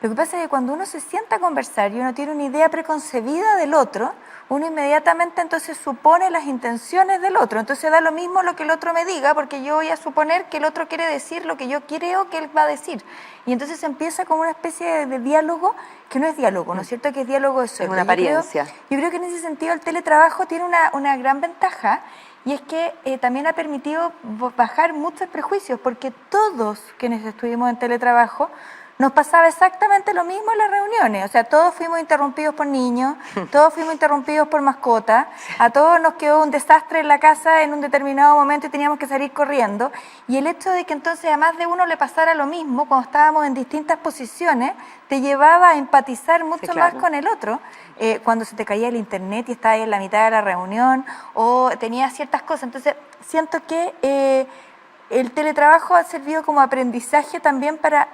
Lo que pasa es que cuando uno se sienta a conversar y uno tiene una idea preconcebida del otro, uno inmediatamente entonces supone las intenciones del otro. Entonces da lo mismo lo que el otro me diga, porque yo voy a suponer que el otro quiere decir lo que yo creo que él va a decir. Y entonces empieza como una especie de diálogo que no es diálogo, ¿no es cierto? Que es diálogo de sueldo. Es una apariencia. Yo creo que en ese sentido el teletrabajo tiene una gran ventaja, y es que también ha permitido bajar muchos prejuicios, porque todos quienes estuvimos en teletrabajo nos pasaba exactamente lo mismo en las reuniones. O sea, todos fuimos interrumpidos por niños, todos fuimos interrumpidos por mascotas, a todos nos quedó un desastre en la casa en un determinado momento y teníamos que salir corriendo. Y el hecho de que entonces a más de uno le pasara lo mismo cuando estábamos en distintas posiciones, te llevaba a empatizar mucho más con el otro. Cuando se te caía el internet y estabas en la mitad de la reunión o tenías ciertas cosas. Entonces, siento que el teletrabajo ha servido como aprendizaje también para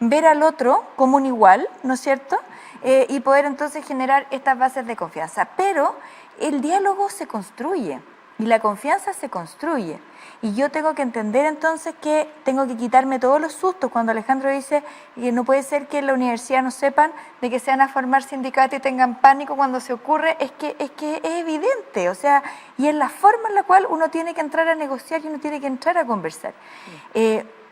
ver al otro como un igual, ¿no es cierto? Y poder entonces generar estas bases de confianza. Pero el diálogo se construye y la confianza se construye. Y yo tengo que entender entonces que tengo que quitarme todos los sustos. Cuando Alejandro dice que no puede ser que en la universidad no sepan de que se van a formar sindicatos y tengan pánico cuando se ocurre, es que es evidente. O sea, y es la forma en la cual uno tiene que entrar a negociar y uno tiene que entrar a conversar.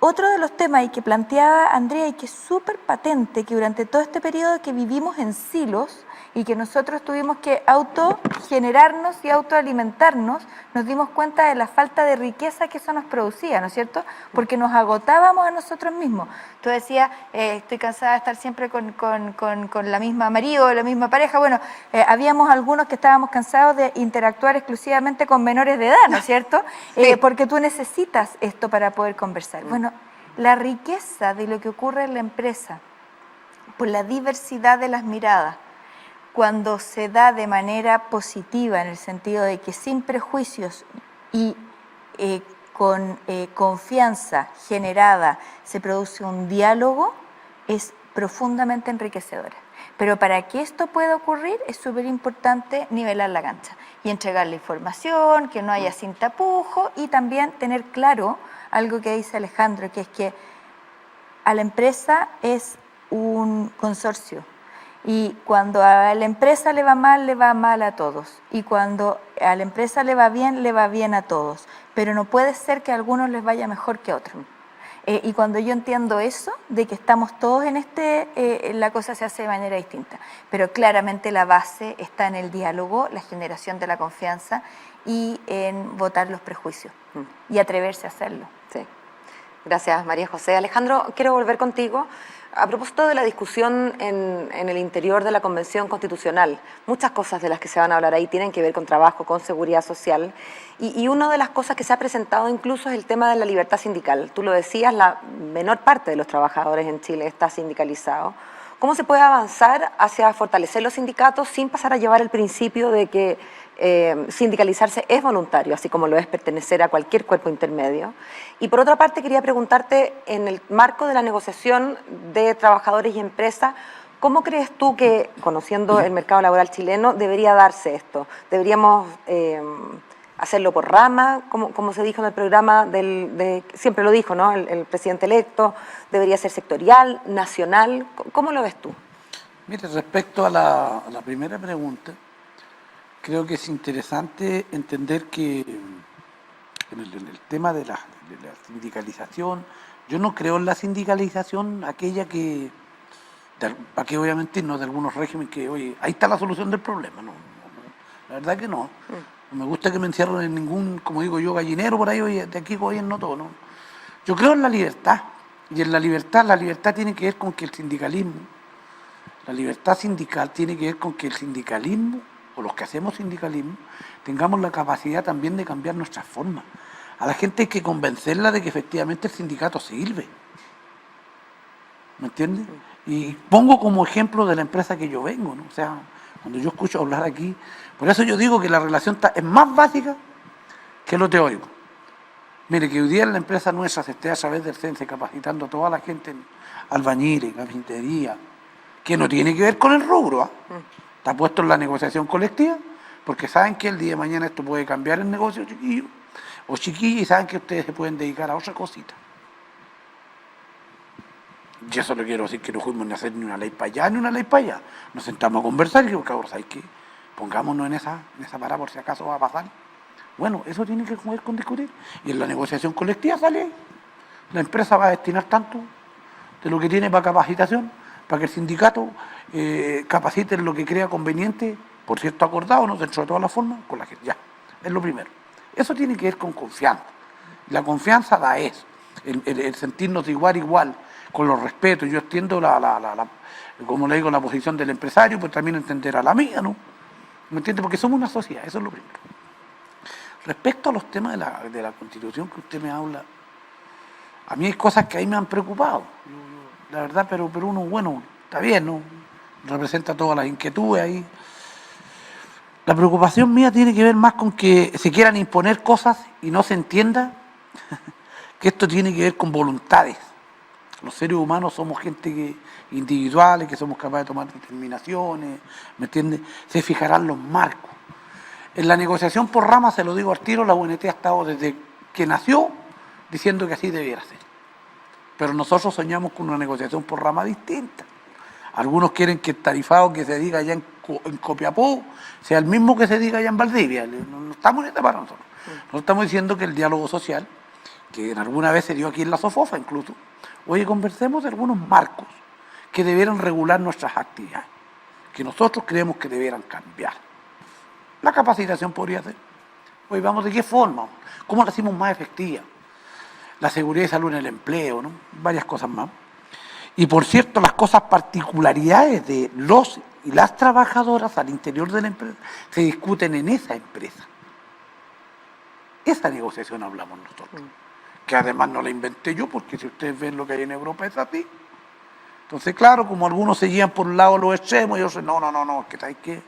Otro de los temas y que planteaba Andrea y que es súper patente, que durante todo este periodo que vivimos en silos y que nosotros tuvimos que autogenerarnos y autoalimentarnos, nos dimos cuenta de la falta de riqueza que eso nos producía, ¿no es cierto? Porque nos agotábamos a nosotros mismos. Tú decías, estoy cansada de estar siempre con la misma marido o la misma pareja. Bueno, habíamos algunos que estábamos cansados de interactuar exclusivamente con menores de edad, ¿no es cierto? Sí. Porque tú necesitas esto para poder conversar. Bueno, la riqueza de lo que ocurre en la empresa, por la diversidad de las miradas, cuando se da de manera positiva, en el sentido de que sin prejuicios y con confianza generada se produce un diálogo, es profundamente enriquecedora. Pero para que esto pueda ocurrir es súper importante nivelar la cancha y entregar la información, que no haya sin tapujo, y también tener claro algo que dice Alejandro, que es que a la empresa es un consorcio. Y cuando a la empresa le va mal a todos. Y cuando a la empresa le va bien a todos. Pero no puede ser que a algunos les vaya mejor que a otros. Y cuando yo entiendo eso, de que estamos todos en la cosa se hace de manera distinta. Pero claramente la base está en el diálogo, la generación de la confianza y en votar los prejuicios. Y atreverse a hacerlo. Sí. Gracias, María José. Alejandro, quiero volver contigo. A propósito de la discusión en el interior de la Convención Constitucional, muchas cosas de las que se van a hablar ahí tienen que ver con trabajo, con seguridad social, y una de las cosas que se ha presentado incluso es el tema de la libertad sindical. Tú lo decías, la menor parte de los trabajadores en Chile está sindicalizado. ¿Cómo se puede avanzar hacia fortalecer los sindicatos sin pasar a llevar el principio de que sindicalizarse es voluntario, así como lo es pertenecer a cualquier cuerpo intermedio. Y por otra parte, quería preguntarte, en el marco de la negociación de trabajadores y empresas, ¿cómo crees tú que, conociendo el mercado laboral chileno, debería darse esto? ¿Deberíamos hacerlo por rama, como se dijo en el programa, siempre lo dijo, ¿no? El presidente electo? ¿Debería ser sectorial, nacional? ¿Cómo lo ves tú? Mire, respecto a la primera pregunta, creo que es interesante entender que en el tema de la sindicalización, yo no creo en la sindicalización aquella que obviamente no de algunos regímenes que, oye, ahí está la solución del problema, no, la verdad que no. No me gusta que me encierren en ningún, como digo yo, gallinero por ahí, oye, de aquí gobierno todo, ¿no? Yo creo en la libertad, y en la libertad tiene que ver con que el sindicalismo, la libertad sindical tiene que ver con que el sindicalismo, o los que hacemos sindicalismo, tengamos la capacidad también de cambiar nuestras formas. A la gente hay que convencerla de que efectivamente el sindicato sirve. ¿Me entiendes? Y pongo como ejemplo de la empresa que yo vengo, ¿no? O sea, cuando yo escucho hablar aquí, por eso yo digo que la relación es más básica que lo teórico. Mire, que hoy día en la empresa nuestra se esté a través del CENSE capacitando a toda la gente en albañiles, carpintería, que no tiene que ver con el rubro, ¿eh? Está puesto en la negociación colectiva, porque saben que el día de mañana esto puede cambiar el negocio, chiquillo, o chiquillos, y saben que ustedes se pueden dedicar a otra cosita. Y eso no quiero decir que no fuimos ni a hacer ni una ley para allá, ni una ley para allá. Nos sentamos a conversar y digo, cabrón, ¿sabes qué? Pongámonos en esa parada por si acaso va a pasar. Bueno, eso tiene que ver con discutir. Y en la negociación colectiva sale ahí. La empresa va a destinar tanto de lo que tiene para capacitación, para que el sindicato capacite en lo que crea conveniente, por cierto acordado, ¿no? Dentro de todas las formas, con la gente. Ya, es lo primero. Eso tiene que ver con confianza. La confianza da eso, el sentirnos de igual a igual, con los respetos. Yo entiendo como le digo, la posición del empresario, pues también entenderá la mía, ¿no? ¿Me entiende? Porque somos una sociedad, eso es lo primero. Respecto a los temas de la Constitución que usted me habla, a mí hay cosas que ahí me han preocupado, la verdad, pero uno, bueno, está bien, ¿no? Representa todas las inquietudes ahí. La preocupación mía tiene que ver más con que se quieran imponer cosas y no se entienda que esto tiene que ver con voluntades. Los seres humanos somos gente individuales, que somos capaces de tomar determinaciones, ¿me entiendes? Se fijarán los marcos. En la negociación por ramas, se lo digo al tiro, la UNT ha estado desde que nació diciendo que así debiera ser. Pero nosotros soñamos con una negociación por rama distinta. Algunos quieren que el tarifado que se diga allá en Copiapó sea el mismo que se diga allá en Valdivia. No estamos en esta para nosotros. Nosotros estamos diciendo que el diálogo social, que en alguna vez se dio aquí en la SOFOFA incluso, oye, conversemos de algunos marcos que debieran regular nuestras actividades, que nosotros creemos que debieran cambiar. La capacitación podría ser. Oye, vamos, ¿de qué forma? ¿Cómo la hacemos más efectiva? La seguridad y salud en el empleo, ¿no? Varias cosas más. Y por cierto, las cosas particularidades de los y las trabajadoras al interior de la empresa se discuten en esa empresa. Esa negociación hablamos nosotros. Que además no la inventé yo, porque si ustedes ven lo que hay en Europa es así. Entonces, claro, como algunos se guían por un lado los extremos y otros, no, que ¿sabes qué?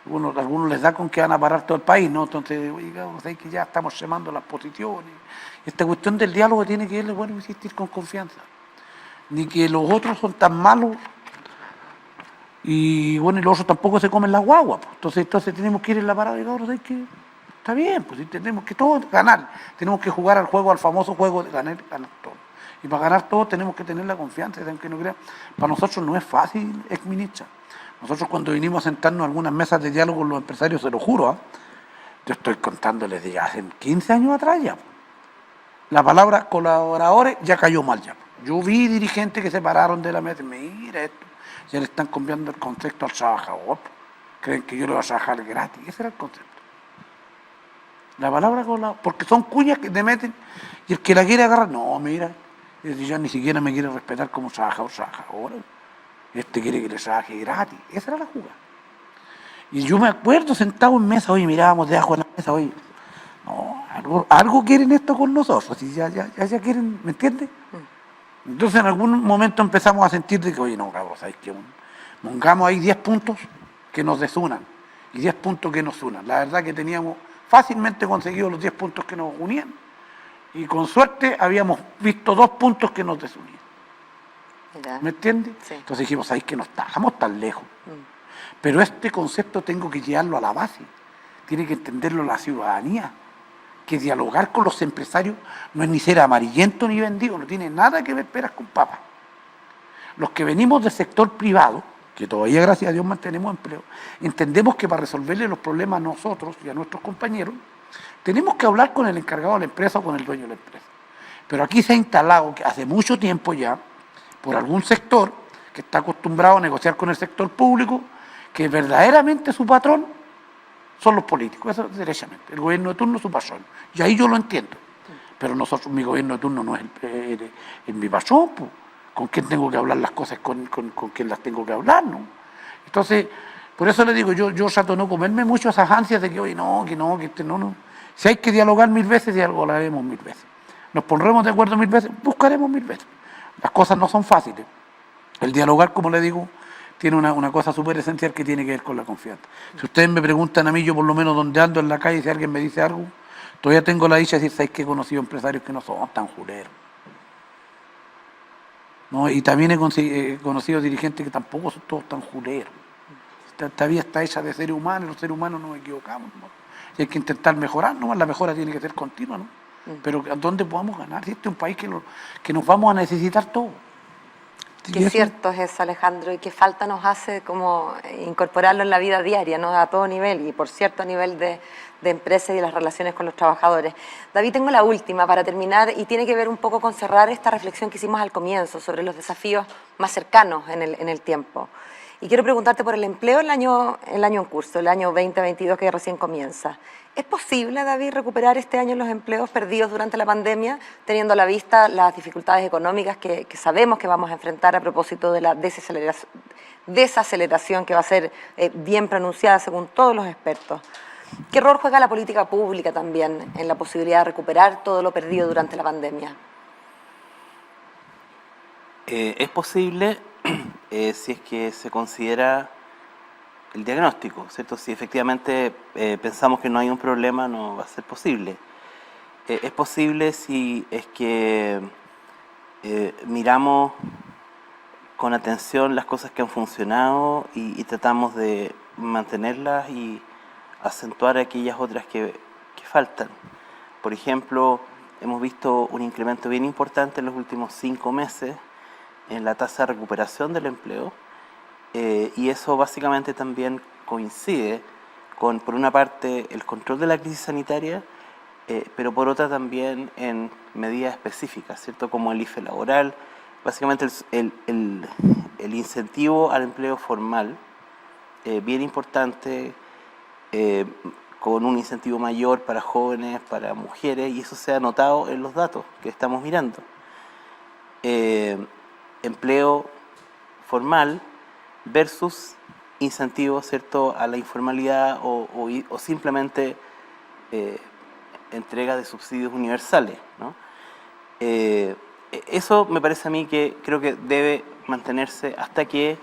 Algunos les da con que van a parar todo el país, ¿no? Entonces, oiga, ¿sabes que ya estamos semando las posiciones? Esta cuestión del diálogo tiene que verle, bueno, insistir con confianza. Ni que los otros son tan malos y bueno, y los otros tampoco se comen la guagua. Pues. Entonces tenemos que ir en la parada y ahora, ¿sabes qué? Está bien, pues tenemos que todos ganar. Tenemos que jugar al famoso juego de ganar todo. Y para ganar todo tenemos que tener la confianza, aunque no crean. Para nosotros no es fácil, exministra. Nosotros cuando vinimos a sentarnos en algunas mesas de diálogo con los empresarios, se lo juro, ¿eh? Yo estoy contándoles de hace 15 años atrás ya. La palabra colaboradores ya cayó mal ya. Yo vi dirigentes que se pararon de la mesa, mira esto, ya le están cambiando el concepto al trabajador. Creen que yo le voy a trabajar gratis, ese era el concepto. La palabra colaborador, porque son cuñas que te meten y el que la quiere agarrar, no, mira, ya ni siquiera me quiere respetar como trabajador. Este quiere que le trabaje gratis. Esa era la jugada. Y yo me acuerdo sentado en mesa, oye, mirábamos debajo de la mesa, oye, no, algo quieren esto con nosotros, y ya quieren, ¿me entiendes? Entonces en algún momento empezamos a sentir de que, oye, no, cabrón, ¿sabes qué? Pongamos ahí 10 puntos que nos desunan y 10 puntos que nos unan. La verdad que teníamos fácilmente conseguido los 10 puntos que nos unían y con suerte habíamos visto 2 puntos que nos desunían. Mira. ¿Me entiendes? Sí. Entonces dijimos, ahí que no estábamos tan lejos. Pero este concepto tengo que llevarlo a la base, tiene que entenderlo la ciudadanía, que dialogar con los empresarios no es ni ser amarillento ni vendido, no tiene nada que ver peras con papas. Los que venimos del sector privado, que todavía gracias a Dios mantenemos empleo, entendemos que para resolverle los problemas a nosotros y a nuestros compañeros, tenemos que hablar con el encargado de la empresa o con el dueño de la empresa. Pero aquí se ha instalado, que hace mucho tiempo ya, por algún sector que está acostumbrado a negociar con el sector público, que verdaderamente su patrón son los políticos, eso derechamente. El gobierno de turno es su patrón. Y ahí yo lo entiendo. Pero nosotros, mi gobierno de turno no es mi patrón, pues. ¿Con quién tengo que hablar las cosas? Con quién las tengo que hablar, ¿no? Entonces, por eso le digo, yo trato de no comerme mucho esas ansias de que hoy no. Si hay que dialogar 1000 veces, dialogaremos 1000 veces. Nos pondremos de acuerdo 1000 veces, buscaremos 1000 veces. Las cosas no son fáciles. El dialogar, como le digo, tiene una cosa súper esencial que tiene que ver con la confianza. Si ustedes me preguntan a mí, yo por lo menos donde ando en la calle, si alguien me dice algo, todavía tengo la dicha de decir, ¿sabes que he conocido empresarios que no son tan juleros? ¿No? Y también he conocido dirigentes que tampoco son todos tan juleros. Esta vida está hecha de seres humanos, y los seres humanos nos equivocamos, ¿no? Y hay que intentar mejorar, ¿no? La mejora tiene que ser continua, ¿no? Pero ¿a dónde podamos ganar? Si este es un país que nos vamos a necesitar todos. Qué cierto es eso, Alejandro, y qué falta nos hace como incorporarlo en la vida diaria, ¿no? A todo nivel, y por cierto a nivel de empresas y de las relaciones con los trabajadores. David, tengo la última para terminar y tiene que ver un poco con cerrar esta reflexión que hicimos al comienzo sobre los desafíos más cercanos en el tiempo. Y quiero preguntarte por el empleo el año en curso, el año 2022 que recién comienza. ¿Es posible, David, recuperar este año los empleos perdidos durante la pandemia, teniendo a la vista las dificultades económicas que sabemos que vamos a enfrentar a propósito de la desaceleración que va a ser bien pronunciada según todos los expertos? ¿Qué rol juega la política pública también en la posibilidad de recuperar todo lo perdido durante la pandemia? Es posible si es que se considera el diagnóstico, ¿cierto? Si efectivamente pensamos que no hay un problema, no va a ser posible. Es posible si es que miramos con atención las cosas que han funcionado y tratamos de mantenerlas y acentuar aquellas otras que faltan. Por ejemplo, hemos visto un incremento bien importante en los últimos 5 meses en la tasa de recuperación del empleo, y eso básicamente también coincide con, por una parte, el control de la crisis sanitaria, pero por otra también en medidas específicas, ¿cierto? Como el IFE laboral, básicamente el incentivo al empleo formal, bien importante, con un incentivo mayor para jóvenes, para mujeres, y eso se ha notado en los datos que estamos mirando. Empleo formal versus incentivos, ¿cierto?, a la informalidad o simplemente entrega de subsidios universales, ¿no? Eso me parece a mí que creo que debe mantenerse hasta que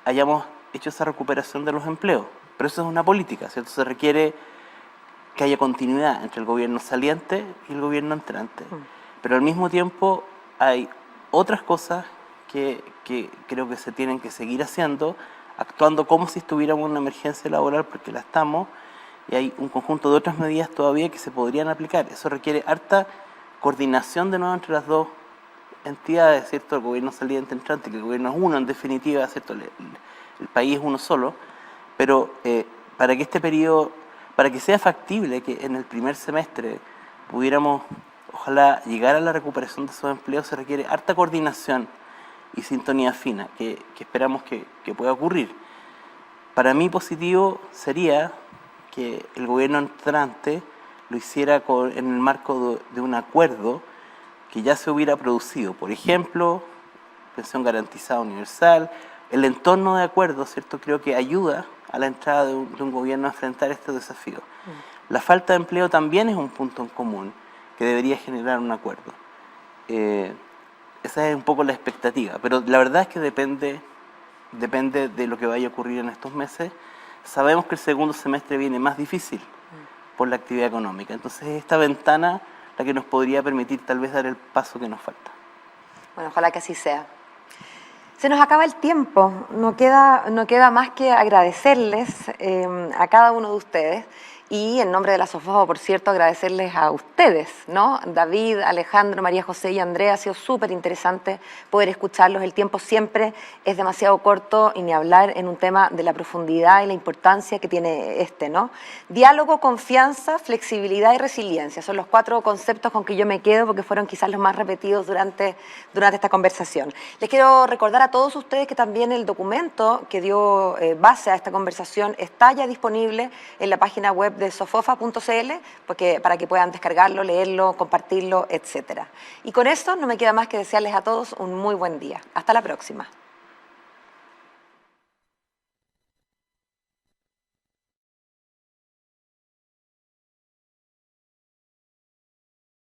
hayamos hecho esa recuperación de los empleos. Pero eso es una política, ¿cierto? Se requiere que haya continuidad entre el gobierno saliente y el gobierno entrante. Pero al mismo tiempo hay otras cosas que creo que se tienen que seguir haciendo, actuando como si estuviéramos en una emergencia laboral, porque la estamos, y hay un conjunto de otras medidas todavía que se podrían aplicar. Eso requiere harta coordinación de nuevo entre las dos entidades, ¿cierto? El gobierno saliente, entrante, que el gobierno es uno en definitiva, ¿cierto? El país es uno solo, pero para que este periodo, para que sea factible que en el primer semestre pudiéramos, ojalá, llegar a la recuperación de esos empleos, se requiere harta coordinación y sintonía fina, que esperamos que pueda ocurrir. Para mí positivo sería que el gobierno entrante lo hiciera en el marco de un acuerdo que ya se hubiera producido. Por ejemplo, pensión garantizada universal, el entorno de acuerdo, ¿cierto? Creo que ayuda a la entrada de un gobierno a enfrentar este desafío. La falta de empleo también es un punto en común que debería generar un acuerdo. Esa es un poco la expectativa, pero la verdad es que depende de lo que vaya a ocurrir en estos meses. sabemos que el segundo semestre viene más difícil por la actividad económica. Entonces, esta ventana la que nos podría permitir tal vez dar el paso que nos falta. Bueno, ojalá que así sea. Se nos acaba el tiempo, no queda más que agradecerles a cada uno de ustedes y en nombre de la SOFOFA, por cierto, agradecerles a ustedes, ¿no? David, Alejandro, María José y Andrea, ha sido súper interesante poder escucharlos. El tiempo siempre es demasiado corto y ni hablar en un tema de la profundidad y la importancia que tiene ¿no? Diálogo, confianza, flexibilidad y resiliencia. Son los 4 conceptos con que yo me quedo porque fueron quizás los más repetidos durante esta conversación. Les quiero recordar a todos ustedes que también el documento que dio base a esta conversación está ya disponible en la página web de sofofa.cl para que puedan descargarlo, leerlo, compartirlo, etc. Y con eso no me queda más que desearles a todos un muy buen día. Hasta la próxima.